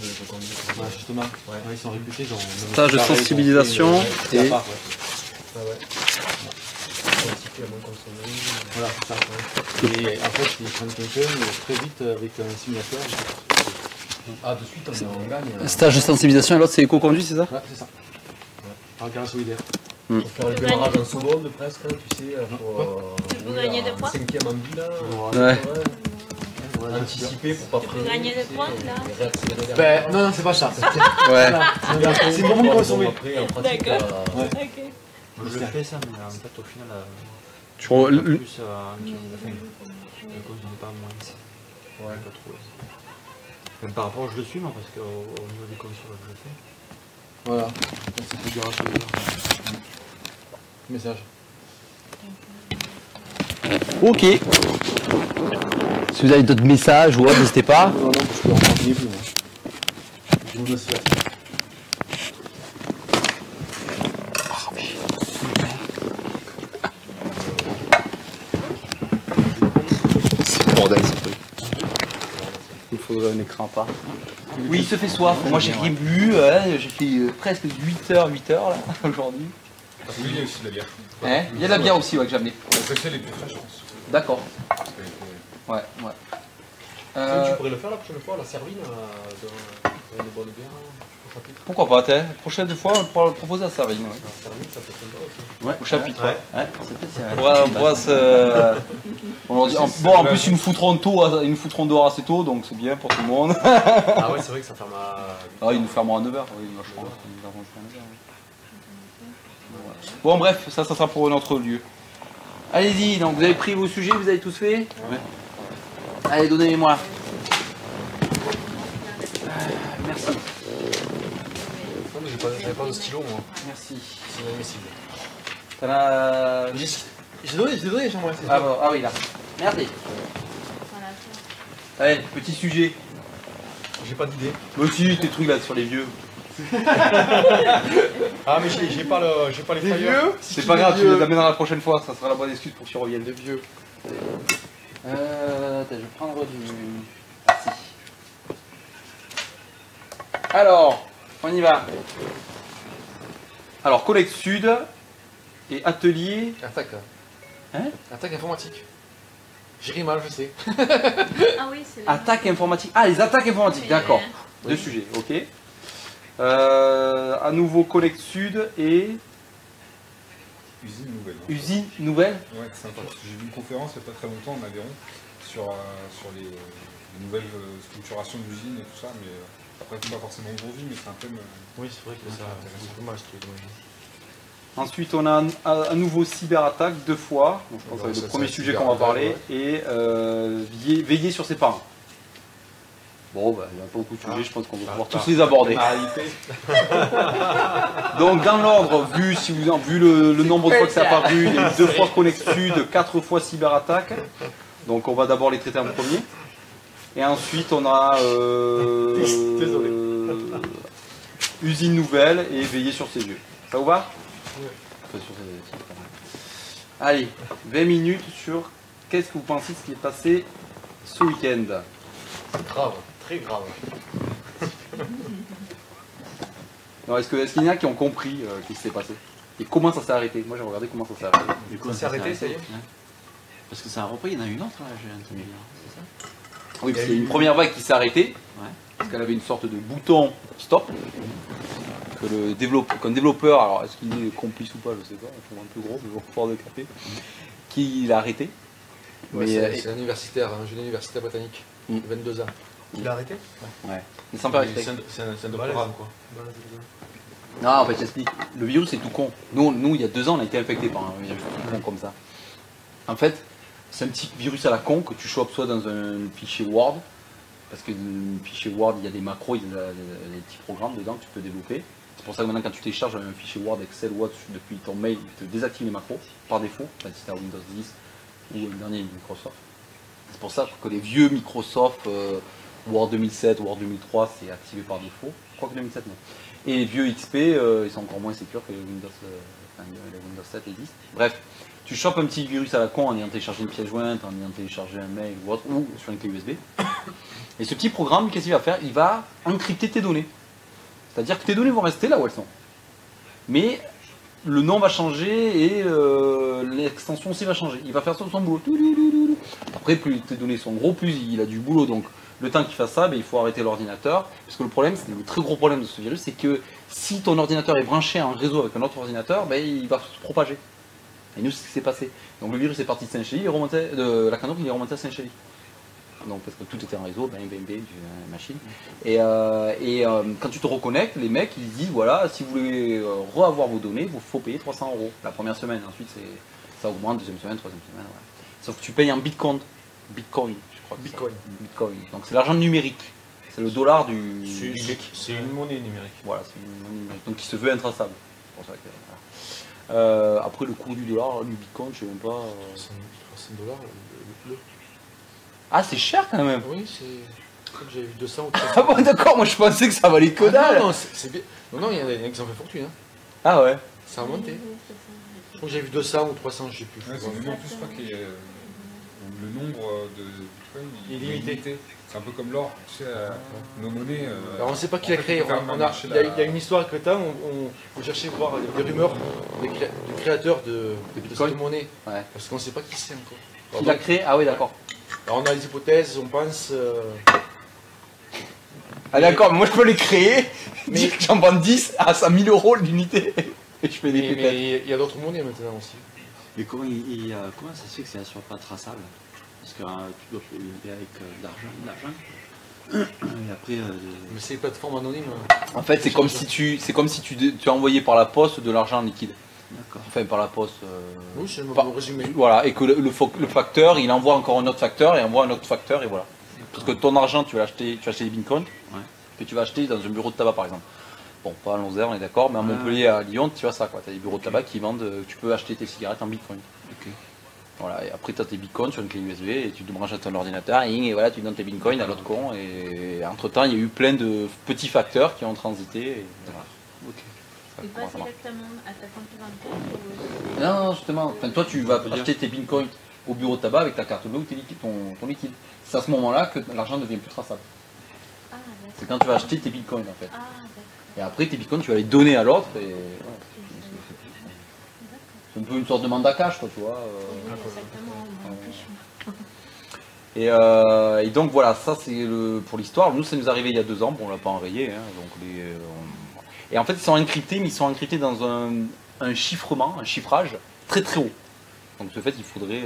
Speaker 1: Ouais, justement, ouais, ils sont réputés.
Speaker 2: Stage de sensibilisation et...
Speaker 1: Voilà, c'est ça. Et en fait, ils prennent quelqu'un très vite avec un simulateur.
Speaker 6: Ah, de suite, on gagne.
Speaker 2: Stage de sensibilisation et l'autre c'est éco-conduite, c'est ça?
Speaker 1: Ouais, c'est ça. Par garage solidaire.
Speaker 6: Pour faire le démarrage en seconde presque, tu sais, pour
Speaker 4: Tu peux gagner des points?
Speaker 6: 5e en vie là.
Speaker 2: Ouais.
Speaker 6: Anticiper pour pas
Speaker 4: Tu peux gagner des points là?
Speaker 1: Ben, non, c'est pas ça.
Speaker 2: Ouais.
Speaker 1: C'est vraiment pour consommer.
Speaker 6: Après, en pratique,
Speaker 4: D'accord.
Speaker 1: Ouais.
Speaker 4: Ok.
Speaker 3: Je le fais ça, mais en fait, au final,
Speaker 2: Tu
Speaker 3: plus,
Speaker 2: re-
Speaker 3: je ne pas moins. Ouais, pas trop. Même par rapport, je le suis, moi, parce qu'au niveau des consoles, je le fais.
Speaker 1: Voilà. C'est pour garage solidaire. Message.
Speaker 2: Ok. Si vous avez d'autres messages ou autre, n'hésitez pas.
Speaker 1: Non, non, je peux en renseigner plus, moi. Je vous laisse faire.
Speaker 2: C'est bordel ce truc. Il faudrait un écran pas. Oui, il se fait soif. Moi j'ai rien bu, j'ai fait presque 8 heures là aujourd'hui.
Speaker 5: Oui, il y a aussi de la bière.
Speaker 2: Hein, il y a de la bière aussi ouais, que j'ai amené.
Speaker 5: Ça fait les plus fraîches, je pense.
Speaker 2: D'accord.
Speaker 5: Parce qu'elle était-
Speaker 2: Ouais, ouais.
Speaker 6: Tu pourrais le faire la prochaine fois, la servine dans une bonne bière au chapitre.
Speaker 2: Pourquoi pas, la prochaine fois on pourra le proposer à Servine. Ouais.
Speaker 6: La servine, ça peut être sympa aussi.
Speaker 2: Ouais, au chapitre.
Speaker 3: Ouais.
Speaker 2: Ouais.
Speaker 3: Ouais.
Speaker 2: On pourra se. On leur dit, bon, en plus, ils nous foutront dehors assez tôt, donc c'est bien pour tout le monde.
Speaker 6: Ah ouais, c'est vrai que ça ferme à...
Speaker 2: Ah, ils nous fermeront à 9h. Oui, moi, je crois. Ils nous arrangeront à 9h. Ouais. Bon, bref, ça sera pour un autre lieu. Allez-y, donc vous avez pris vos sujets, vous avez tous fait? Ouais. Allez, donnez-les-moi. Merci.
Speaker 6: Non, mais j'avais pas de stylo, moi.
Speaker 2: Merci.
Speaker 6: C'est inadmissible.
Speaker 2: T'en as.
Speaker 6: J'ai donné, j'aimerais.
Speaker 2: Ah, bon, ah oui, là. Merci.
Speaker 4: Voilà, ça.
Speaker 2: Allez, petit sujet.
Speaker 6: J'ai pas d'idée.
Speaker 2: Moi aussi, tes trucs là sur les vieux.
Speaker 6: Ah, mais j'ai pas les flyers.
Speaker 2: C'est pas grave, tu les amèneras la prochaine fois, ça sera la bonne excuse pour que tu reviennes. De vieux. Attends, je vais prendre du. Merci. Alors, on y va. Alors, Collecte Sud et Atelier.
Speaker 1: Attaque.
Speaker 2: Hein?
Speaker 1: Attaque informatique. J'ai ri mal, je sais.
Speaker 4: Ah oui, c'est
Speaker 2: Attaque informatique. Ah, les attaques informatiques, d'accord. Deux sujets, ok. À nouveau Collecte Sud et
Speaker 5: Usine nouvelle.
Speaker 2: Usine Nouvelle.
Speaker 5: Ouais, c'est sympa. Parce que j'ai vu une conférence il n'y a pas très longtemps en Aveyron sur les nouvelles structurations d'usines et tout ça, mais après c'est pas forcément aujourd'hui, mais c'est un thème.
Speaker 1: Oui, c'est vrai que ça c'est dommage ce truc.
Speaker 2: Ensuite, on a à nouveau cyberattaque 2 fois. Donc, je pense que c'est le premier sujet qu'on va parler. Et veiller sur ses parents. Bon, bah, il y a pas beaucoup de sujets, je pense qu'on va pouvoir tous les aborder. Donc, dans l'ordre, vu le nombre de fois que c'est apparu, il y a eu 2 fois Connect Sud, 4 fois cyberattaque. Donc, on va d'abord les traiter en premier. Et ensuite, on a usine nouvelle et veiller sur ses vieux. Ça vous va?
Speaker 6: Ouais.
Speaker 2: Enfin, sur ses- Allez, 20 minutes sur qu'est-ce que vous pensez de ce qui est passé ce week-end.
Speaker 6: C'est grave, très grave.
Speaker 2: Non, est-ce qu'il y en a qui ont compris ce qui s'est passé? Et comment ça s'est arrêté? Moi j'ai regardé comment ça s'est arrêté.
Speaker 3: Du coup,
Speaker 6: Ça s'est arrêté, ça y est.
Speaker 3: Ouais. Parce que ça a repris, il y en a une autre là, j'ai entendu dire, c'est ça?
Speaker 2: Oui, parce qu'il y a une première vague qui s'est arrêtée,
Speaker 3: Ouais.
Speaker 2: parce qu'elle avait une sorte de bouton stop, que qu'un développeur, alors est-ce qu'il est complice ou pas, je sais pas, il un peu gros, mais bon, fort de café, qui l'a arrêté.
Speaker 1: Ouais,
Speaker 2: Mais,
Speaker 1: c'est un universitaire, un jeune universitaire britannique,
Speaker 2: Mm.
Speaker 1: 22 ans.
Speaker 6: Il a arrêté?
Speaker 2: ouais. Mais sans faire
Speaker 1: C'est
Speaker 2: exprès.
Speaker 1: un doctorat, quoi.
Speaker 2: Non, en fait, j'explique. Le virus, c'est tout con. Nous, il y a 2 ans, on a été infecté par un virus tout con comme ça. En fait, c'est un petit virus à la con que tu chopes soit dans un fichier Word, parce que dans le fichier Word, il y a des macros, il y a des petits programmes dedans que tu peux développer. C'est pour ça que maintenant, quand tu télécharges un fichier Word, Excel, Word depuis ton mail, il te désactive les macros par défaut, si tu as Windows 10 ou le dernier Microsoft. C'est pour ça que les vieux Microsoft, Word 2007, Word 2003, c'est activé par défaut. Je crois que 2007, non. Et les vieux XP, ils sont encore moins sécures que les Windows 7 et 10. Bref, tu chopes un petit virus à la con en ayant téléchargé une pièce jointe, en ayant téléchargé un mail ou autre, ou sur une clé USB. Et ce petit programme, qu'est-ce qu'il va faire? Il va encrypter tes données. C'est-à-dire que tes données vont rester là où elles sont. Mais le nom va changer et l'extension aussi va changer. Il va faire son boulot. Après, plus tes données sont gros, plus il a du boulot. Donc, le temps qu'il fasse ça, il faut arrêter l'ordinateur. Parce que le problème, c'est le très gros problème de ce virus, c'est que si ton ordinateur est branché à un réseau avec un autre ordinateur, il va se propager. Et nous, c'est ce qui s'est passé. Donc, le virus est parti de Saint-Chély, de la Canoque, il est remonté à Saint-Chély. Donc, parce que tout était en réseau, du machine. Et quand tu te reconnectes, les mecs, ils disent voilà, si vous voulez reavoir vos données, il faut payer 300 € la première semaine. Ensuite, ça augmente, deuxième semaine, troisième semaine. Ouais. Sauf que tu payes en Bitcoin. Bitcoin, je crois. Bitcoin. Donc, c'est l'argent numérique. C'est le dollar du geek.
Speaker 6: C'est une monnaie numérique.
Speaker 2: Voilà, c'est une monnaie numérique. Donc, qui se veut intraçable. C'est pour ça que, voilà. Après, le cours du dollar, du Bitcoin, je sais même pas.
Speaker 1: 300 $, le bleu.
Speaker 2: Ah, c'est cher quand même.
Speaker 1: Oui, c'est. Je crois que j'avais vu 200 ou 300.
Speaker 2: Ah bon, d'accord, moi je pensais que ça valait que dalle.
Speaker 1: non, c'est bien. Non, il y en a qui en fait fortune. Hein.
Speaker 2: Ah ouais.
Speaker 1: Ça a monté. Je crois que j'avais vu 200 ou 300, je sais plus.
Speaker 5: Ouais, c'est devenu en plus, je crois que le nombre de bitcoins
Speaker 1: Il est limité.
Speaker 5: C'est un peu comme l'or, tu sais, nos monnaies.
Speaker 1: Alors on ne sait pas qui l'a créé. Il y a une histoire avec le temps, on cherchait à voir des rumeurs du créateur de cette monnaie.
Speaker 2: Ouais.
Speaker 1: Parce qu'on ne sait pas qui c'est encore.
Speaker 2: Qui l'a créé? Ah oui, d'accord.
Speaker 1: Alors on a des hypothèses, on pense.
Speaker 2: Ah d'accord, moi je peux les créer,
Speaker 1: Mais-
Speaker 2: dire que j'en vends 10 à 1000 € l'unité. Et je fais des pépettes.
Speaker 1: Mais il y a d'autres monnaies maintenant aussi.
Speaker 3: Mais comment, comment ça se fait que ça soit pas traçable? Parce que tu dois payer avec de l'argent. Et après,
Speaker 1: Mais c'est des plateformes anonymes.
Speaker 2: En fait, c'est comme si tu as envoyé par la poste de l'argent en liquide.
Speaker 3: d'accord.
Speaker 2: Enfin, par la poste.
Speaker 1: Oui, c'est le
Speaker 2: Par-
Speaker 1: résumé.
Speaker 2: Voilà, et que le facteur, il envoie encore un autre facteur, et envoie un autre facteur, et voilà. Parce que ton argent, tu vas acheter des bitcoins,
Speaker 3: Ouais.
Speaker 2: que tu vas acheter dans un bureau de tabac par exemple. Bon, pas à Lonzère, on est d'accord, mais à Montpellier, à Lyon, tu vois ça, quoi. Tu as des bureaux de tabac qui vendent, tu peux acheter tes cigarettes en bitcoin.
Speaker 3: Ok.
Speaker 2: Voilà, et après tu as tes bitcoins sur une clé USB, et tu te branches à ton ordinateur, et voilà, tu donnes tes bitcoins à l'autre con, et entre temps, il y a eu plein de petits facteurs qui ont transité, et voilà.
Speaker 3: Ok.
Speaker 2: Ça
Speaker 4: Et pas
Speaker 2: commence à marcher.
Speaker 4: directement à ta compte bancaire.
Speaker 2: Non, justement, enfin, toi tu vas acheter tes bitcoins au bureau de tabac avec ta carte bleue ou ton liquide. C'est à ce moment-là que l'argent ne devient plus traçable.
Speaker 4: Ah,
Speaker 2: C'est
Speaker 4: d'accord.
Speaker 2: quand tu vas acheter tes bitcoins en fait.
Speaker 4: Ah, d'accord.
Speaker 2: Et après tes bitcoins tu vas les donner à l'autre et voilà. C'est un peu une sorte de mandat cash quoi, tu vois.
Speaker 4: Oui, exactement. Moi, en plus,
Speaker 2: Et donc voilà, ça c'est pour l'histoire. Nous ça nous est arrivé il y a 2 ans, bon on l'a pas enrayé. Hein, donc Et en fait ils sont encryptés, mais ils sont encryptés dans un chiffrement, un chiffrage très très haut. Donc de ce fait il faudrait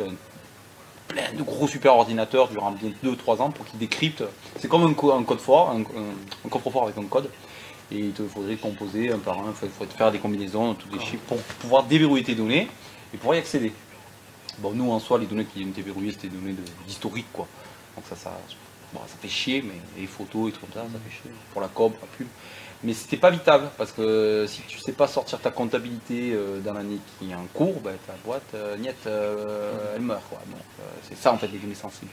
Speaker 2: plein de gros super ordinateurs durant bien 2-3 ans pour qu'ils décryptent. C'est comme un code fort, un coffre-fort avec un code. Et il te faudrait composer un par un, il faudrait faire des combinaisons, tous des chiffres pour pouvoir déverrouiller tes données et pouvoir y accéder. Bon, nous en soi, les données qui ont été verrouillées, c'était des données d'historique quoi. Donc ça fait chier, mais les photos et tout comme ça fait chier. Pour la com, la pub. Mais c'était pas vital, parce que si tu sais pas sortir ta comptabilité dans l'année qui est en cours, bah, ta boîte, elle meurt. Quoi. Donc c'est ça en fait les données sensibles.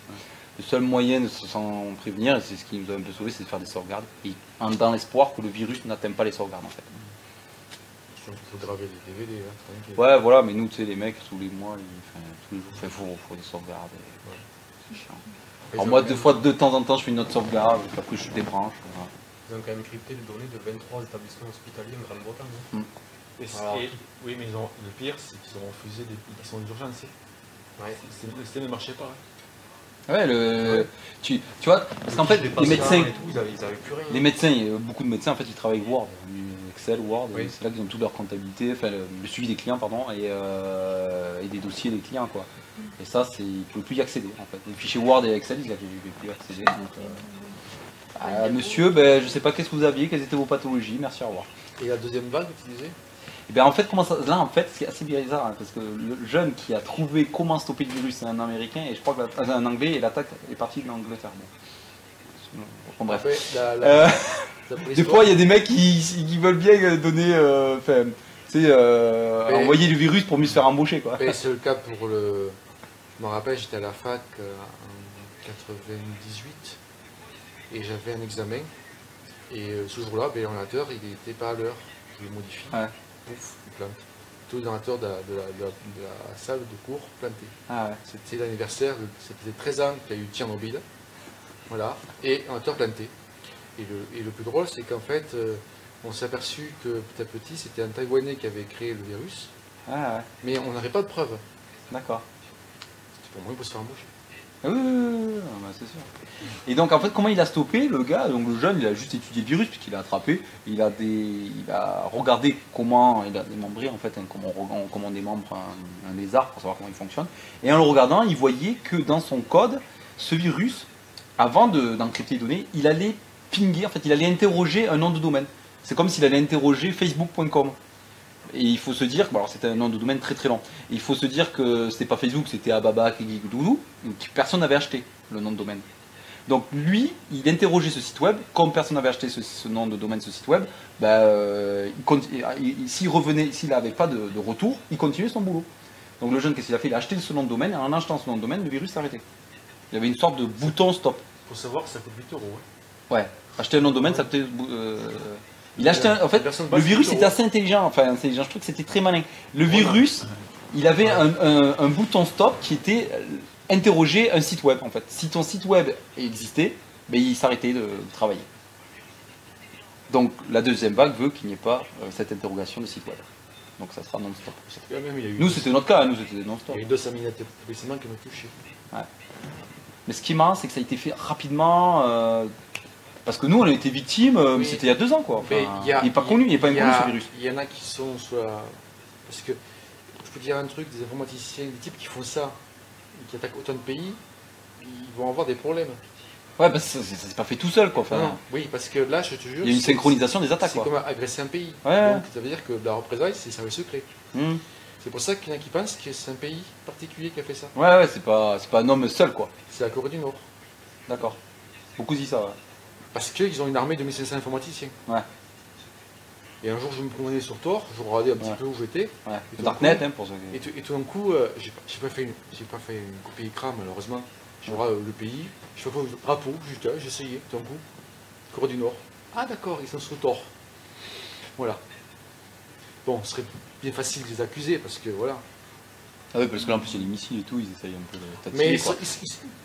Speaker 2: Le seul moyen de s'en prévenir, et c'est ce qui nous a un peu sauvé, c'est de faire des sauvegardes, et dans l'espoir que le virus n'atteigne pas les sauvegardes en fait.
Speaker 6: Il faut graver des DVD, hein, tranquille.
Speaker 2: Ouais, voilà, mais nous, tu sais, les mecs, tous les mois, tous les jours, il faut des sauvegardes. C'est chiant. Alors moi, de temps en temps, je fais une autre sauvegarde, et puis après je débranche. Voilà.
Speaker 6: Ils ont quand même crypté les données de 23 établissements hospitaliers en Grande-Bretagne. Hein.
Speaker 1: Oui, mais le pire, c'est qu'ils ont refusé des applications d'urgence.
Speaker 6: Ouais.
Speaker 1: Le système ne marchait pas.
Speaker 2: Ouais, tu vois, parce qu'en fait, les médecins,
Speaker 6: et tout, ils avaient plus rien.
Speaker 2: les médecins, beaucoup de médecins, en fait, ils travaillent avec Word, Excel, Word,
Speaker 6: Oui.
Speaker 2: c'est là qu'ils ont toute leur comptabilité, enfin, le suivi des clients, pardon, et des dossiers des clients, quoi. Et ça, ils ne pouvaient plus y accéder, en fait. Les fichiers Word et Excel, ils n'avaient plus y accéder. Donc, monsieur, ben, je ne sais pas qu'est-ce que vous aviez, quelles étaient vos pathologies, merci, au revoir.
Speaker 6: Et la deuxième vague, tu disais?
Speaker 2: Et bien en fait, là en fait, c'est assez bizarre, hein, parce que le jeune qui a trouvé comment stopper le virus, c'est un américain, et je crois que un anglais, et l'attaque est partie de l'Angleterre. Bon, bref.
Speaker 6: Après,
Speaker 2: Des fois, il y a des mecs qui veulent bien donner, envoyer le virus pour mieux se faire embaucher, quoi.
Speaker 6: c'est le cas pour le... Je me rappelle, j'étais à la fac en 98, et j'avais un examen, et ce jour-là, l'ordinateur, il n'était pas à l'heure, je le modifie.
Speaker 2: Ouais.
Speaker 6: Pouf, il plante. Tout l'ordinateur de la salle de cours planté.
Speaker 2: Ah ouais.
Speaker 6: C'était l'anniversaire, c'était 13 ans qu'il y a eu Tchernobyl. Voilà, et l'ordinateur planté. Et le plus drôle, c'est qu'en fait, on s'est aperçu que petit à petit, c'était un Taïwanais qui avait créé le virus,
Speaker 2: Ah ouais.
Speaker 6: mais on n'avait pas de preuves.
Speaker 2: D'accord.
Speaker 6: Pour moi, il faut se faire embaucher.
Speaker 2: Ah oui, c'est sûr. Et donc en fait, comment il a stoppé le gars? Donc le jeune, il a juste étudié le virus puisqu'il l'a attrapé. Il a regardé comment il a démembré en fait, comment on démembre un lézard pour savoir comment il fonctionne. Et en le regardant, il voyait que dans son code, ce virus, avant d'encrypter les données, il allait pinguer, en fait, il allait interroger un nom de domaine. C'est comme s'il allait interroger facebook.com. Et il faut se dire, alors c'était un nom de domaine très très long, et il faut se dire que c'était pas Facebook, c'était Ababa, Kiki, Doudou, personne n'avait acheté le nom de domaine. Donc lui, il interrogeait ce site web, comme personne n'avait acheté ce nom de domaine, ce site web, s'il revenait, s'il n'avait pas de retour, il continuait son boulot. Donc le jeune, qu'est-ce qu'il a fait? Il a acheté ce nom de domaine, et en achetant ce nom de domaine, le virus s'est arrêté. Il y avait une sorte de bouton stop.
Speaker 1: Il faut savoir que ça coûte 8 €.
Speaker 2: Ouais, acheter un nom de domaine, ça peut-être... Il a acheté en fait, le virus était assez intelligent, je trouve que c'était très malin. Le virus, il avait un bouton stop qui était interroger un site web en fait. Si ton site web existait, il s'arrêtait de travailler. Donc la deuxième vague veut qu'il n'y ait pas cette interrogation de site web. Donc ça sera non-stop. Nous c'était notre cas, nous c'était non-stop.
Speaker 6: Il y a eu 200 000 établissements qui m'ont touché.
Speaker 2: Ouais. Mais ce qui est marrant, c'est que ça a été fait rapidement. Parce que nous, on a été victimes, mais c'était il y a 2 ans, quoi. Enfin, il n'est pas connu, ce virus.
Speaker 6: Il y en a qui sont soit... Parce que, je peux dire un truc, des informaticiens, des types qui font ça, qui attaquent autant de pays, ils vont avoir des problèmes.
Speaker 2: Ouais, parce que ça s'est pas fait tout seul, quoi. Enfin,
Speaker 6: non, oui, parce que là, je te jure...
Speaker 2: Il y a une synchronisation des attaques, quoi.
Speaker 6: C'est comme agresser un pays.
Speaker 2: Ouais.
Speaker 6: Donc, ça veut dire que la représailles, c'est service secret.
Speaker 2: Mmh.
Speaker 6: C'est pour ça qu'il y en a qui pensent que c'est un pays particulier qui a fait ça.
Speaker 2: Ouais, c'est pas un homme seul, quoi.
Speaker 6: C'est la Corée du Nord.
Speaker 2: D'accord. Beaucoup disent ça, ouais.
Speaker 6: Parce qu'ils ont une armée de 1500 informaticiens.
Speaker 2: Ouais.
Speaker 6: Et un jour, je me promenais sur Tor, je regardais un petit peu où j'étais.
Speaker 2: Ouais. Darknet, pour ceux qui...
Speaker 6: Et tout d'un coup, j'ai pas fait une copie écran, malheureusement. Je regarde le pays, je fais pas le drapeau, j'ai essayé, tout d'un coup. Corée du Nord. Ah d'accord, ils sont sur Tor. Voilà. Bon, ce serait bien facile de les accuser, parce que voilà.
Speaker 2: Ah oui, parce que là en plus il y a les missiles et tout, ils essayent un peu de
Speaker 6: tatiller. Mais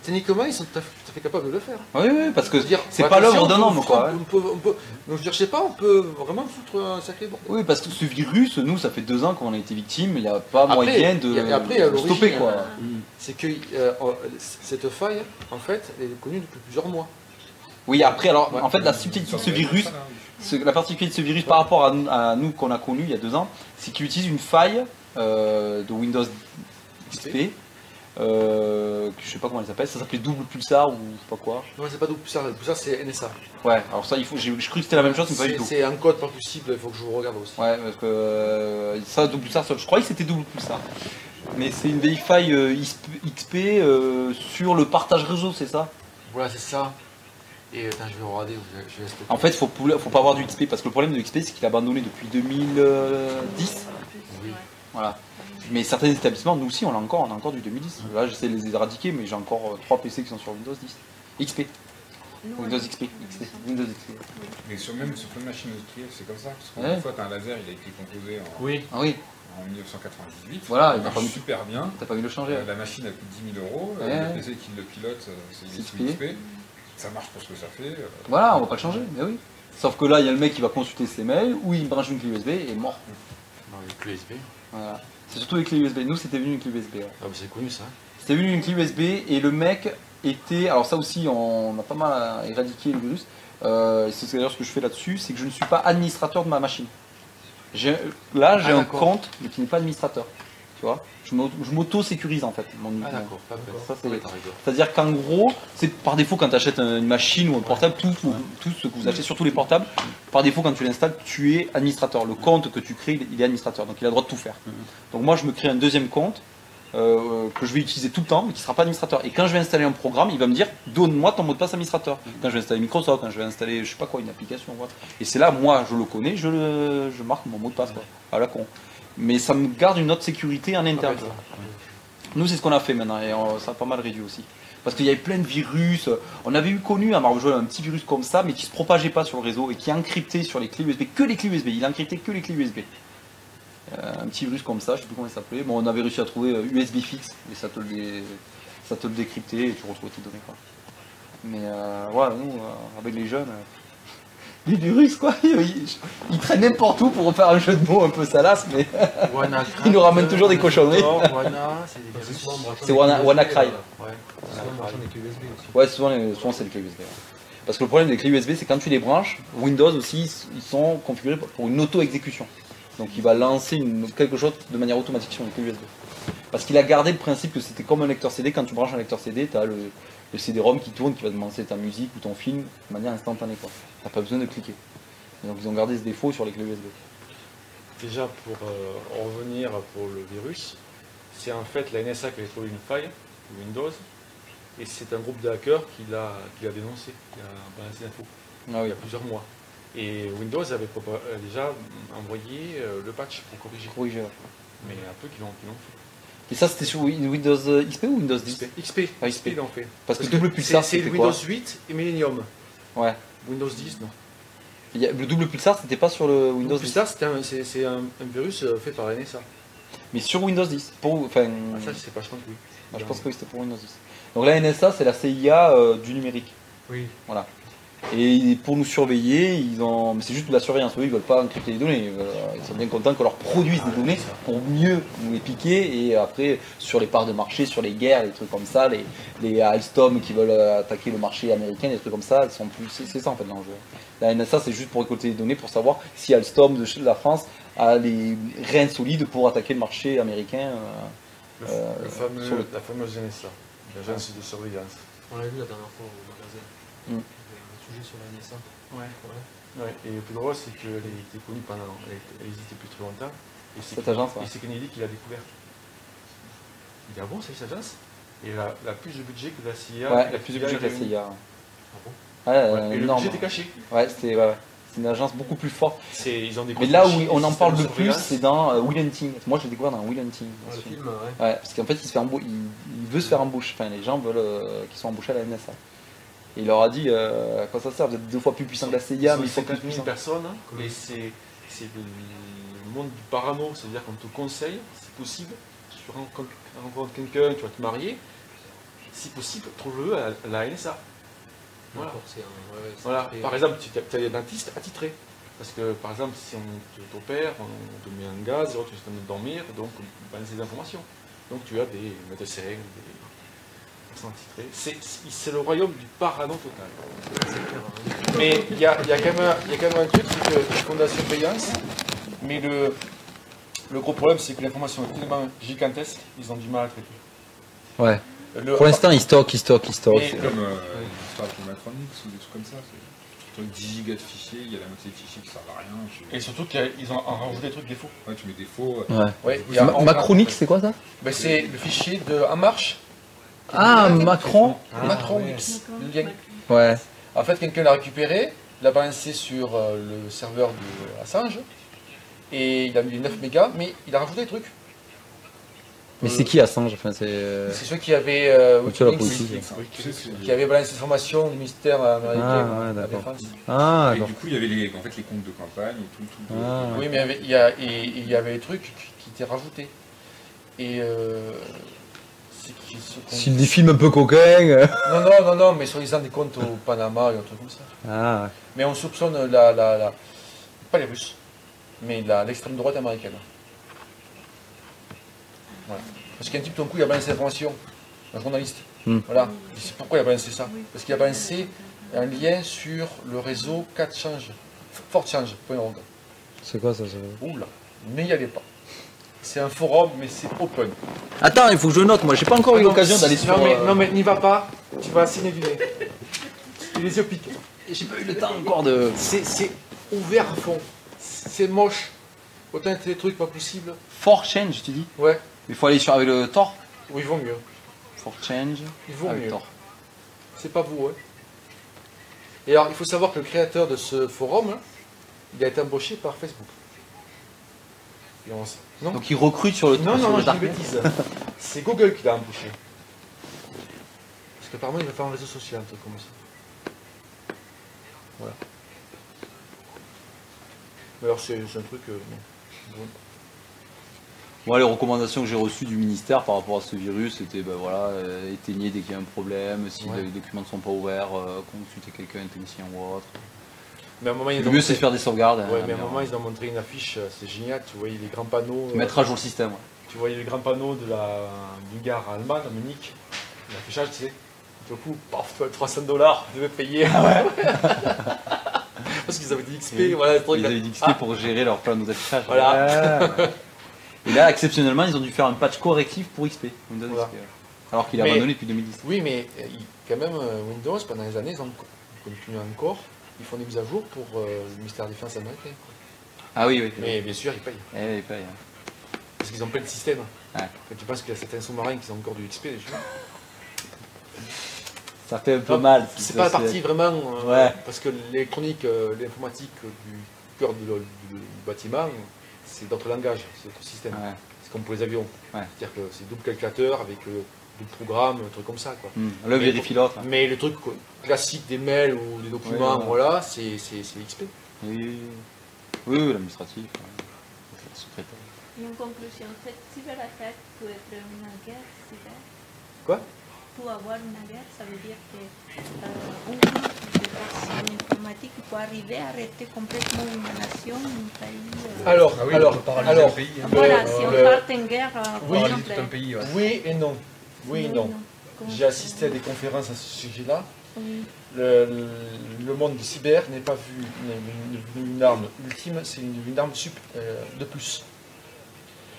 Speaker 2: techniquement,
Speaker 6: ils sont tout à fait capables de le faire.
Speaker 2: Oui, parce que c'est pas l'œuvre d'un homme, quoi.
Speaker 6: Je sais pas, on peut vraiment foutre un sacré bordel.
Speaker 2: Oui, parce que ce virus, nous, ça fait 2 ans qu'on a été victime, il n'y a pas moyen de stopper, quoi.
Speaker 6: C'est que cette faille, en fait, elle est connue depuis plusieurs mois.
Speaker 2: Oui, après, alors, en fait, la subtilité de ce virus, la particularité de ce virus par rapport à nous qu'on a connu il y a 2 ans, c'est qu'il utilise une faille de Windows XP, je sais pas comment elle s'appelle, ça s'appelait double pulsar ou je sais pas quoi.
Speaker 6: Non, c'est pas double pulsar, le pulsar c'est NSA.
Speaker 2: Ouais, alors ça, je cru que c'était la même chose, mais pas du tout.
Speaker 6: C'est un code pas possible, il faut que je vous regarde aussi.
Speaker 2: Ouais, parce que ça, double pulsar, je croyais que c'était double pulsar. Mais c'est une vieille faille XP sur le partage réseau, c'est ça?
Speaker 6: Voilà, c'est ça. Et attends, je vais regarder. Je vais
Speaker 2: En fait, faut pas avoir du XP parce que le problème de XP, c'est qu'il a abandonné depuis 2010.
Speaker 6: Oui.
Speaker 2: Voilà. Mais certains établissements, nous aussi, on a encore du 2010. Là, j'essaie de les éradiquer, mais j'ai encore 3 PC qui sont sur Windows 10. XP. Windows XP. Windows XP.
Speaker 5: Mais même sur plein de machines industrielles, c'est comme ça. Parce que
Speaker 2: Ouais.
Speaker 5: une fois, tu as un laser, il a été composé
Speaker 6: Oui.
Speaker 2: Ah oui,
Speaker 5: en 1998.
Speaker 2: Voilà,
Speaker 5: il
Speaker 2: il a pas
Speaker 5: marche
Speaker 2: mis-
Speaker 5: super bien.
Speaker 2: t'as pas envie de le changer.
Speaker 5: La machine a plus de 10 000 euros.
Speaker 2: Ouais.
Speaker 5: Le PC qui le pilote, c'est
Speaker 2: C'est
Speaker 5: sous
Speaker 2: XP.
Speaker 5: XP. Ça marche pour ce que ça fait.
Speaker 2: Voilà, on va pas le changer, mais oui. Sauf que là, il y a le mec qui va consulter ses mails, ou il branche une clé USB et mort.
Speaker 6: Non, avec l'USB.
Speaker 2: Voilà. C'est surtout les clés USB. Nous, c'était venu une clé USB. Ouais.
Speaker 6: Ah, mais c'est connu ça.
Speaker 2: C'était venu une clé USB et le mec était. Alors, ça aussi, on a pas mal éradiqué le virus. C'est d'ailleurs ce que je fais là-dessus, c'est que je ne suis pas administrateur de ma machine. Là, j'ai un
Speaker 6: d'accord.
Speaker 2: compte, mais qui n'est pas administrateur. Tu vois, je m'auto-sécurise en fait.
Speaker 6: Ah, d'accord, pas bête.
Speaker 2: Ça, c'est-
Speaker 6: Ouais, t'as raison.
Speaker 2: C'est-à-dire qu'en gros, c'est par défaut quand tu achètes une machine ou un portable, tout ce que vous achetez, surtout les portables, par défaut quand tu l'installes, tu es administrateur. Le compte que tu crées, il est administrateur, donc il a le droit de tout faire. Donc moi je me crée un deuxième compte que je vais utiliser tout le temps, mais qui ne sera pas administrateur. Et quand je vais installer un programme, il va me dire donne-moi ton mot de passe administrateur. Quand je vais installer Microsoft, quand je vais installer je sais pas quoi, une application, voilà. Et c'est là, moi je le connais, je marque mon mot de passe quoi, à la con. Mais ça me garde une autre sécurité en interne.
Speaker 6: Pas bête, ça.
Speaker 2: Nous, c'est ce qu'on a fait maintenant et ça a pas mal réduit aussi. Parce qu'il y avait plein de virus. On avait connu à Marvel un petit virus comme ça, mais qui se propageait pas sur le réseau et qui encryptait sur les clés USB, que les clés USB. Il encryptait que les clés USB. Un petit virus comme ça, je sais plus comment il s'appelait. Bon, on avait réussi à trouver USB fixe et ça te le décryptait et tu retrouvais tes données quoi. Mais voilà, nous, avec les jeunes. Les virus quoi, ils traînent n'importe où pour refaire un jeu de mots un peu salace, mais ils nous ramènent toujours des cochonneries.
Speaker 6: Wana, c'est des virus.
Speaker 2: C'est WannaCry.
Speaker 6: Ouais.
Speaker 2: Ouais, souvent c'est les clés USB. Ouais. Parce que le problème des clés USB, c'est quand tu les branches, Windows aussi, ils sont configurés pour une auto-exécution. Donc il va lancer quelque chose de manière automatique sur une clé USB. Parce qu'il a gardé le principe que c'était comme un lecteur CD. Quand tu branches un lecteur CD, tu as le CD-ROM qui tourne, qui va te lancer ta musique ou ton film de manière instantanée. Tu n'as pas besoin de cliquer. Et donc ils ont gardé ce défaut sur les clés USB.
Speaker 1: Déjà, pour en revenir pour le virus, c'est en fait la NSA qui avait trouvé une faille de Windows, et c'est un groupe de hackers qui l'a dénoncé, qui a balancé l'info,
Speaker 2: Ah
Speaker 1: il y a plusieurs mois. Et Windows avait déjà envoyé le patch pour corriger.
Speaker 2: Corrigé, ouais.
Speaker 1: Mais un peu qui l'ont fait.
Speaker 2: Et ça c'était sur Windows XP ou Windows 10
Speaker 1: XP,
Speaker 2: Ah,
Speaker 1: XP l'ont fait.
Speaker 2: Parce que double pulsar,
Speaker 1: c'est
Speaker 2: c'était
Speaker 1: Windows
Speaker 2: quoi
Speaker 1: 8 et Millennium.
Speaker 2: Ouais.
Speaker 1: Windows 10, non.
Speaker 2: Le double pulsar, c'était pas sur le Windows
Speaker 1: Windows
Speaker 2: 10.
Speaker 1: Pulsar, c'est un virus fait par la NSA.
Speaker 2: Mais sur Windows 10. Enfin,
Speaker 1: Ah, ça, je sais pas, je pense que oui.
Speaker 2: je pense que oui, c'était pour Windows 10. Donc la NSA, c'est la CIA du numérique.
Speaker 6: Oui.
Speaker 2: Voilà. Et pour nous surveiller, mais c'est juste de la surveillance. Eux, ils veulent pas encrypter les données. Ils sont bien contents qu'on leur produise des données pour mieux nous les piquer. Et après, sur les parts de marché, sur les guerres, les trucs comme ça, les Alstom qui veulent attaquer le marché américain, des trucs comme ça, c'est ça en fait l'enjeu. La NSA, c'est juste pour récolter des données pour savoir si Alstom de la France a les reins solides pour attaquer le marché américain.
Speaker 1: La fameuse NSA, l'agence de surveillance.
Speaker 6: On l'a vu la dernière fois au magasin.
Speaker 2: Mm.
Speaker 6: Un sujet sur la NSA.
Speaker 1: Ouais, et le plus drôle, c'est qu'elle a été connue pendant. Elle existait depuis très longtemps. Et c'est
Speaker 2: Cette agence, ouais.
Speaker 1: Et c'est Kennedy qui l'a découverte. Il dit ah bon, c'est cette agence. Et elle a plus de budget que la CIA.
Speaker 2: Ouais, la plus de budget que la CIA.
Speaker 6: Ah bon
Speaker 2: Ouais,
Speaker 1: Et le
Speaker 2: énorme.
Speaker 1: budget était caché.
Speaker 2: Ouais, c'est une agence beaucoup plus forte.
Speaker 1: Ils ont des
Speaker 2: Mais là où
Speaker 1: gros
Speaker 2: on en
Speaker 1: systèmes
Speaker 2: parle
Speaker 1: de
Speaker 2: le plus,
Speaker 1: surveillance.
Speaker 2: c'est dans Will Hunting. Moi, je l'ai découvert dans Will Hunting.
Speaker 6: Dans le film,
Speaker 2: Ouais, parce qu'en fait, il veut se faire embaucher. Enfin, les gens veulent qu'ils soient embauchés à la NSA. Et il leur a dit à quoi ça sert, vous êtes 2 fois plus puissant que la CIA, mais
Speaker 1: Ils
Speaker 2: il faut
Speaker 1: sont
Speaker 2: plus
Speaker 1: 50 000
Speaker 2: puissant.
Speaker 1: personnes, et c'est le monde du parano, c'est-à-dire qu'on te conseille, si possible, tu rencontres quelqu'un, tu vas te marier, si possible, trouve-le à la NSA. Voilà.
Speaker 6: D'accord, c'est un. Ouais,
Speaker 1: Voilà.
Speaker 6: très-
Speaker 1: Par exemple, tu as des dentistes attitrés. Parce que, par exemple, si on t'opère, on te met un gaz, tu es en train de dormir, donc on balance des informations. Donc tu as des médecins, des personnes attitrées. C'est le royaume du parano total. Mais il y a quand même un truc, c'est qu'ils font de la surveillance, mais le gros problème, c'est que l'information est tellement gigantesque, ils ont du mal à traiter.
Speaker 2: Ouais. Pour l'instant, il stocke.
Speaker 1: Mais-
Speaker 5: C'est comme l'histoire de Macronix ou des trucs comme ça. C'est 10 gigas de fichiers, il y a la moitié des fichiers qui servent à rien.
Speaker 1: Et surtout qu'ils ont rajouté des trucs des faux.
Speaker 5: Ouais, tu mets des faux.
Speaker 2: Ouais.
Speaker 1: Ouais, il y a
Speaker 2: Macronix, c'est quoi ça?
Speaker 1: Ben, c'est le fichier de En Marche.
Speaker 2: Ah, Macron.
Speaker 1: Macron
Speaker 6: ouais.
Speaker 1: X. Le lien.
Speaker 2: Ouais.
Speaker 6: En fait, quelqu'un l'a récupéré, l'a balancé sur le serveur de Assange, et il a mis les 9 mégas, mais il a rajouté des trucs.
Speaker 7: Mais c'est qui Assange? Enfin, c'est
Speaker 6: C'est ceux qui avaient
Speaker 7: au-dessus de la
Speaker 6: Wikileaks,
Speaker 7: politique.
Speaker 6: qui avaient balancé des informations du ministère américain
Speaker 7: Ah, ouais,
Speaker 6: de la
Speaker 7: d'accord.
Speaker 6: Défense.
Speaker 7: Ah,
Speaker 5: Et
Speaker 7: d'accord.
Speaker 5: du coup, il y avait les comptes de campagne et tout.
Speaker 7: Ah, ouais.
Speaker 6: Oui, mais il y avait des trucs qui étaient rajoutés. Et
Speaker 7: S'il des films un peu coquins.
Speaker 6: Non, mais soi-disant des comptes au Panama et un truc comme ça.
Speaker 7: Ah, ouais.
Speaker 6: Mais on soupçonne pas les Russes, mais l'extrême droite américaine. Voilà. Parce qu'un type, tout d'un coup, il a balancé l'information, un journaliste. Voilà. Et c'est pourquoi il a balancé ça? Parce qu'il a balancé un lien sur le réseau 4change, fortchange.org.
Speaker 7: C'est quoi ça?
Speaker 6: Oula, n'y allez pas. C'est un forum, mais c'est open.
Speaker 7: Attends, il faut que je note. Moi, j'ai pas encore eu l'occasion d'aller sur.
Speaker 6: Non, mais n'y va pas. Tu vas saigner du nez. Et les yeux piquent.
Speaker 7: J'ai pas eu le temps encore de.
Speaker 6: C'est ouvert à fond. C'est moche. Autant des trucs pas possibles.
Speaker 2: For Change, tu dis?
Speaker 6: Ouais.
Speaker 2: Il faut aller sur avec le Tor.
Speaker 6: Oui, ils vont mieux.
Speaker 2: For Change.
Speaker 6: Ils vont
Speaker 2: avec
Speaker 6: mieux.
Speaker 2: Tor.
Speaker 6: C'est pas vous, hein. Et alors, il faut savoir que le créateur de ce forum, hein, il a été embauché par Facebook. Et non,
Speaker 2: Donc il recrute sur le
Speaker 6: non,
Speaker 2: sur
Speaker 6: non,
Speaker 2: le
Speaker 6: je dis une
Speaker 2: darknet.
Speaker 6: bêtise. C'est Google qui l'a embauché. Parce qu'apparemment, il va faire un réseau social, un truc comme ça. Voilà. Mais alors, c'est un truc... non. Bon.
Speaker 2: Moi, les recommandations que j'ai reçues du ministère par rapport à ce virus, c'était ben voilà, éteignez dès qu'il y a un problème, si les documents ne sont pas ouverts, consultez quelqu'un, un technicien ou autre.
Speaker 6: Mais à un moment,
Speaker 2: Le mieux, c'est de faire des sauvegardes.
Speaker 6: Ouais, mais à un moment, ils ont montré une affiche, c'est génial, tu voyais les grands panneaux.
Speaker 2: Mettre à jour le système. Ouais.
Speaker 6: Tu voyais les grands panneaux d'une gare allemande à Munich, l'affichage, tu sais. Du coup, paf, $300, tu devais payer. Parce qu'ils avaient dit XP, voilà, ce truc.
Speaker 2: Ils avaient dit XP pour gérer leur plan d'affichage.
Speaker 6: Voilà.
Speaker 2: Et là, exceptionnellement, ils ont dû faire un patch correctif pour XP. Windows
Speaker 6: Voilà.
Speaker 2: XP. Alors qu'il a
Speaker 6: Mais-
Speaker 2: abandonné depuis 2010.
Speaker 6: Oui, mais quand même, Windows, pendant les années, ils ont continué encore. Ils font des mises à jour pour le ministère de la Défense américain.
Speaker 2: Ah oui, oui.
Speaker 6: Mais bien sûr, ils payent.
Speaker 2: Eh, il paye, hein.
Speaker 6: Parce qu'ils ont plein de systèmes.
Speaker 2: Ouais.
Speaker 6: Quand tu penses qu'il y a certains sous-marins qui ont encore du XP déjà.
Speaker 2: Ça fait un peu
Speaker 6: Non,
Speaker 2: mal.
Speaker 6: C'est pas la partie vraiment.
Speaker 2: Ouais.
Speaker 6: Parce que l'électronique, l'informatique du cœur du bâtiment, c'est d'autres langages, c'est d'autres systèmes.
Speaker 2: Ouais.
Speaker 6: C'est comme pour les avions.
Speaker 2: Ouais.
Speaker 6: C'est-à-dire que c'est double calculateur avec double programme, un truc comme ça. Quoi.
Speaker 2: L'un vérifie l'autre. hein.
Speaker 6: Mais le truc classique des mails ou des documents,
Speaker 2: Ouais,
Speaker 6: voilà, c'est XP.
Speaker 2: Oui, l'administratif. La secrétaire.
Speaker 4: Et en conclusion, cette cyberattaque peut être une guerre cyber.
Speaker 6: Quoi?
Speaker 4: Pour avoir une guerre, ça veut dire qu'un groupe de personnes informatiques peut arriver à arrêter complètement une nation, un pays.
Speaker 6: Alors,
Speaker 8: Ah oui, on peut paralyser un pays, hein.
Speaker 4: Voilà, si on part en guerre,
Speaker 6: Oui,
Speaker 4: par
Speaker 8: Paralyser
Speaker 4: exemple.
Speaker 8: tout un pays, ouais.
Speaker 6: oui et non. Oui et non.
Speaker 4: Comment
Speaker 6: J'ai assisté à des conférences à ce sujet-là.
Speaker 4: Oui.
Speaker 6: Le monde du cyber n'est pas vu une arme ultime, c'est une arme de plus.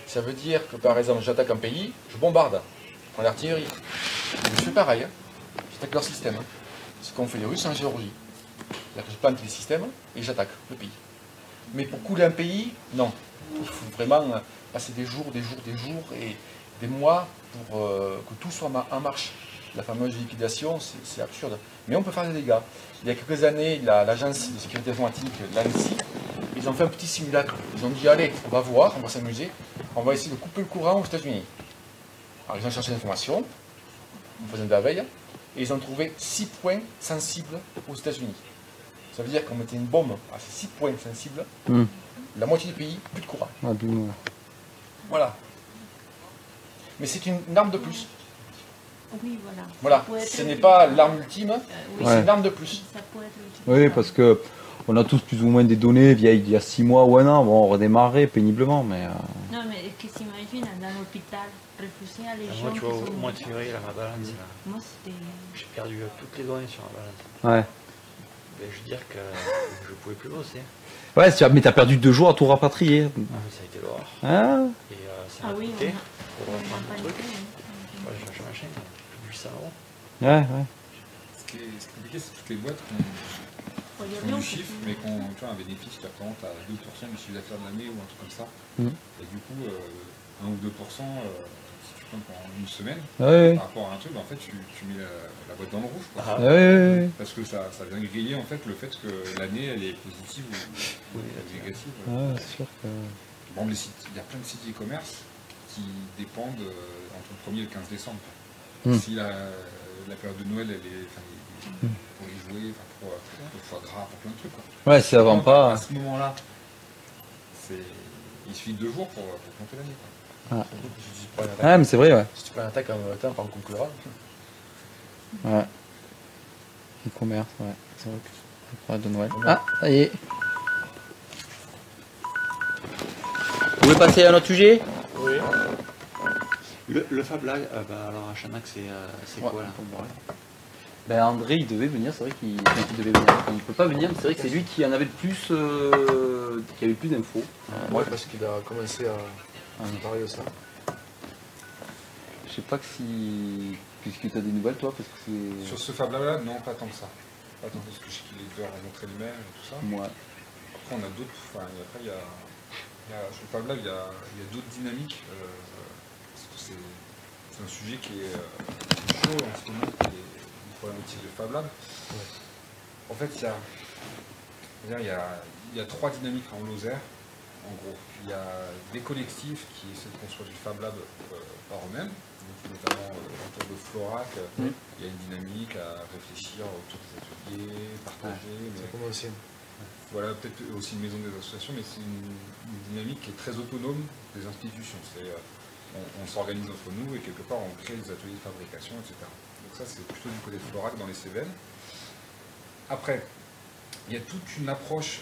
Speaker 6: Ça veut dire que par exemple, j'attaque un pays, je bombarde, je prends l'artillerie. Je fais pareil, hein. J'attaque leur système. Hein. Ce qu'ont fait les Russes en Géorgie. C'est-à-dire que je plante les systèmes et j'attaque le pays. Mais pour couler un pays, non. Il faut vraiment passer des jours et des mois pour que tout soit en marche. La fameuse liquidation, c'est absurde. Mais on peut faire des dégâts. Il y a quelques années, l'agence de sécurité informatique, l'ANSSI, ils ont fait un petit simulacre. Ils ont dit, allez, on va voir, on va s'amuser, on va essayer de couper le courant aux États-Unis. Alors ils ont cherché l'information, en faisant de la veille, et ils ont trouvé 6 points sensibles aux États-Unis. Ça veut dire qu'on mettait une bombe à ces 6 points sensibles, la moitié du pays, plus de courant.
Speaker 7: Ah, puis, ouais.
Speaker 6: Voilà. Mais c'est une arme de plus.
Speaker 4: Oui, voilà.
Speaker 6: Voilà.
Speaker 4: Ça peut être
Speaker 6: Ce n'est
Speaker 4: utilisé.
Speaker 6: pas l'arme ultime,
Speaker 4: Oui,
Speaker 6: c'est une arme de plus.
Speaker 4: ça peut être utilisé.
Speaker 7: Oui, parce que on a tous plus ou moins des données il y a 6 mois ou un an. Bon, on redémarrait péniblement, mais.
Speaker 4: Non, mais est-ce que s'imagine dans l'hôpital, refuser à les gens
Speaker 8: Moi, tu vois,
Speaker 4: qui
Speaker 8: au
Speaker 4: sont
Speaker 8: mois de février, là, ma balance, là,
Speaker 4: Moi, c'était...
Speaker 8: j'ai perdu toutes les données sur ma balance.
Speaker 7: Ouais.
Speaker 8: Ben, je veux dire que je pouvais plus bosser.
Speaker 7: Ouais, mais t'as perdu 2 jours à tout rapatrier.
Speaker 8: Ah, mais ça a été l'horreur.
Speaker 7: Ah.
Speaker 8: Et ça
Speaker 4: Ah
Speaker 8: m'a
Speaker 4: oui,
Speaker 8: coûté
Speaker 4: on
Speaker 8: pour
Speaker 4: n'a
Speaker 8: reprendre
Speaker 4: pas
Speaker 8: le truc.
Speaker 4: été, hein.
Speaker 8: Moi, j'ai changé ma chaîne, plus de 800 €.
Speaker 7: Ouais.
Speaker 5: Ce qui est compliqué, c'est toutes les boîtes qui
Speaker 4: Faut y
Speaker 5: ont
Speaker 4: aller,
Speaker 5: du
Speaker 4: on
Speaker 5: chiffre,
Speaker 4: peut-
Speaker 5: mais qui ont tu vois, un bénéfice qui représente à 2% du chiffre d'affaires de l'année ou un truc comme ça.
Speaker 7: Mhm.
Speaker 5: Et du coup, 1 ou 2%, si tu comme pendant une semaine,
Speaker 7: Ouais.
Speaker 5: par rapport à un truc, en fait, tu mets la boîte dans le rouge. Quoi.
Speaker 7: Ouais, ouais, ouais.
Speaker 5: Parce que ça vient griller en fait le fait que l'année elle est positive ou négative.
Speaker 7: Ouais, c'est sûr que...
Speaker 5: Bon, les sites, il y a plein de sites e-commerce qui dépendent entre le 1er et le 15 décembre. Si la période de Noël, elle est, pour y jouer, pour le foie gras, pour plein de trucs. Quoi.
Speaker 7: Ouais, c'est avant pas.
Speaker 5: À ce moment-là, il suffit de 2 jours pour compter l'année.
Speaker 7: Ah.
Speaker 6: Si tu prends une attaque,
Speaker 7: Ah, mais c'est vrai, ouais.
Speaker 6: si tu prends une attaque en matin, par contre, concurrent.
Speaker 7: Ouais. E-commerce, ouais. C'est vrai que c'est pas de Noël. Ah, ça y est. Vous voulez passer à un autre sujet?
Speaker 6: Oui.
Speaker 8: Le Fab Lab, alors à Chanac, c'est quoi là?
Speaker 7: Ben André, il devait venir, c'est vrai qu'il devait venir. Enfin, il ne peut pas venir, mais c'est vrai que c'est lui qui en avait le plus, qui avait le plus d'infos.
Speaker 6: Ouais, parce qu'il a commencé à parler de ça.
Speaker 7: Je sais pas que si... Puisque tu as des nouvelles, toi, parce que c'est...
Speaker 5: Sur ce Fab Lab là, non, pas tant que ça. Pas tant parce que je sais qu'il est dehors rencontrer les maires et tout ça.
Speaker 7: Ouais.
Speaker 5: Après, on a d'autres. Enfin, après, sur le Fab Lab, il y a d'autres dynamiques. Parce que c'est un sujet qui est chaud en ce moment, qui est une problématique de Fab Lab. Ouais. En fait, il y a 3 dynamiques en Lozère, en gros. Il y a des collectifs qui essaient de construire du Fab Lab par eux-mêmes. Notamment autour de Florac, il y a une dynamique à réfléchir autour des ateliers, partager.
Speaker 6: C'est comme aussi.
Speaker 5: Voilà, peut-être aussi une maison des associations, mais c'est une dynamique qui est très autonome des institutions. On s'organise entre nous et quelque part on crée des ateliers de fabrication, etc. Donc ça c'est plutôt du côté de Florac dans les Cévennes. Après, il y a toute une approche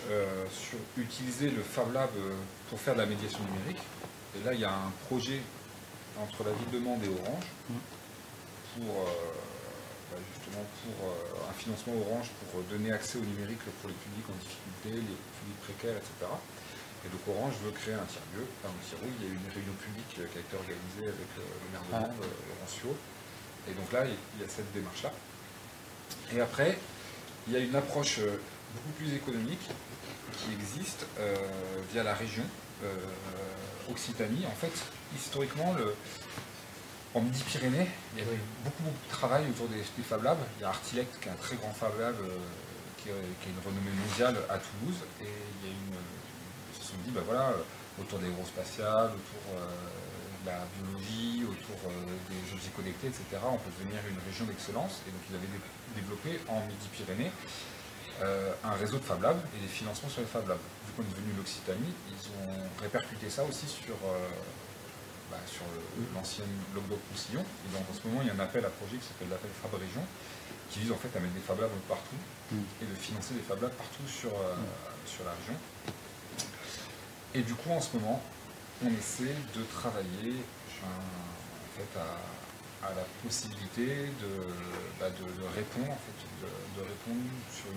Speaker 5: sur utiliser le Fab Lab pour faire de la médiation numérique. Et là il y a un projet entre la ville de Mende et Orange pour un financement Orange pour donner accès au numérique pour les publics en difficulté, les publics précaires, etc. Et donc Orange veut créer un tiers-lieu, un tiers-lieu. Il y a eu une réunion publique qui a été organisée avec le maire de Mende, Laurent Ciot. Et donc là, il y a cette démarche-là. Et après, il y a une approche beaucoup plus économique qui existe via la région Occitanie. En fait, historiquement, en Midi-Pyrénées, il y avait beaucoup de travail autour des Fab Labs. Il y a Artilect qui est un très grand Fab Lab qui a une renommée mondiale à Toulouse. Et ils se sont dit, ben voilà, autour des aérospatiales, autour de la biologie, autour des objets connectés, etc., on peut devenir une région d'excellence. Et donc ils avaient développé en Midi-Pyrénées un réseau de Fab Labs et des financements sur les Fab Labs. Vu qu'on est devenu l'Occitanie, ils ont répercuté ça aussi sur l'ancienne Languedoc-Roussillon. Et donc en ce moment, il y a un appel à projet qui s'appelle l'appel Fab Région, qui vise en fait à mettre des Fab Labs partout et de financer des Fab Labs partout sur la région. Et du coup, en ce moment, on essaie de travailler en fait, à la possibilité de répondre, en fait, de répondre sur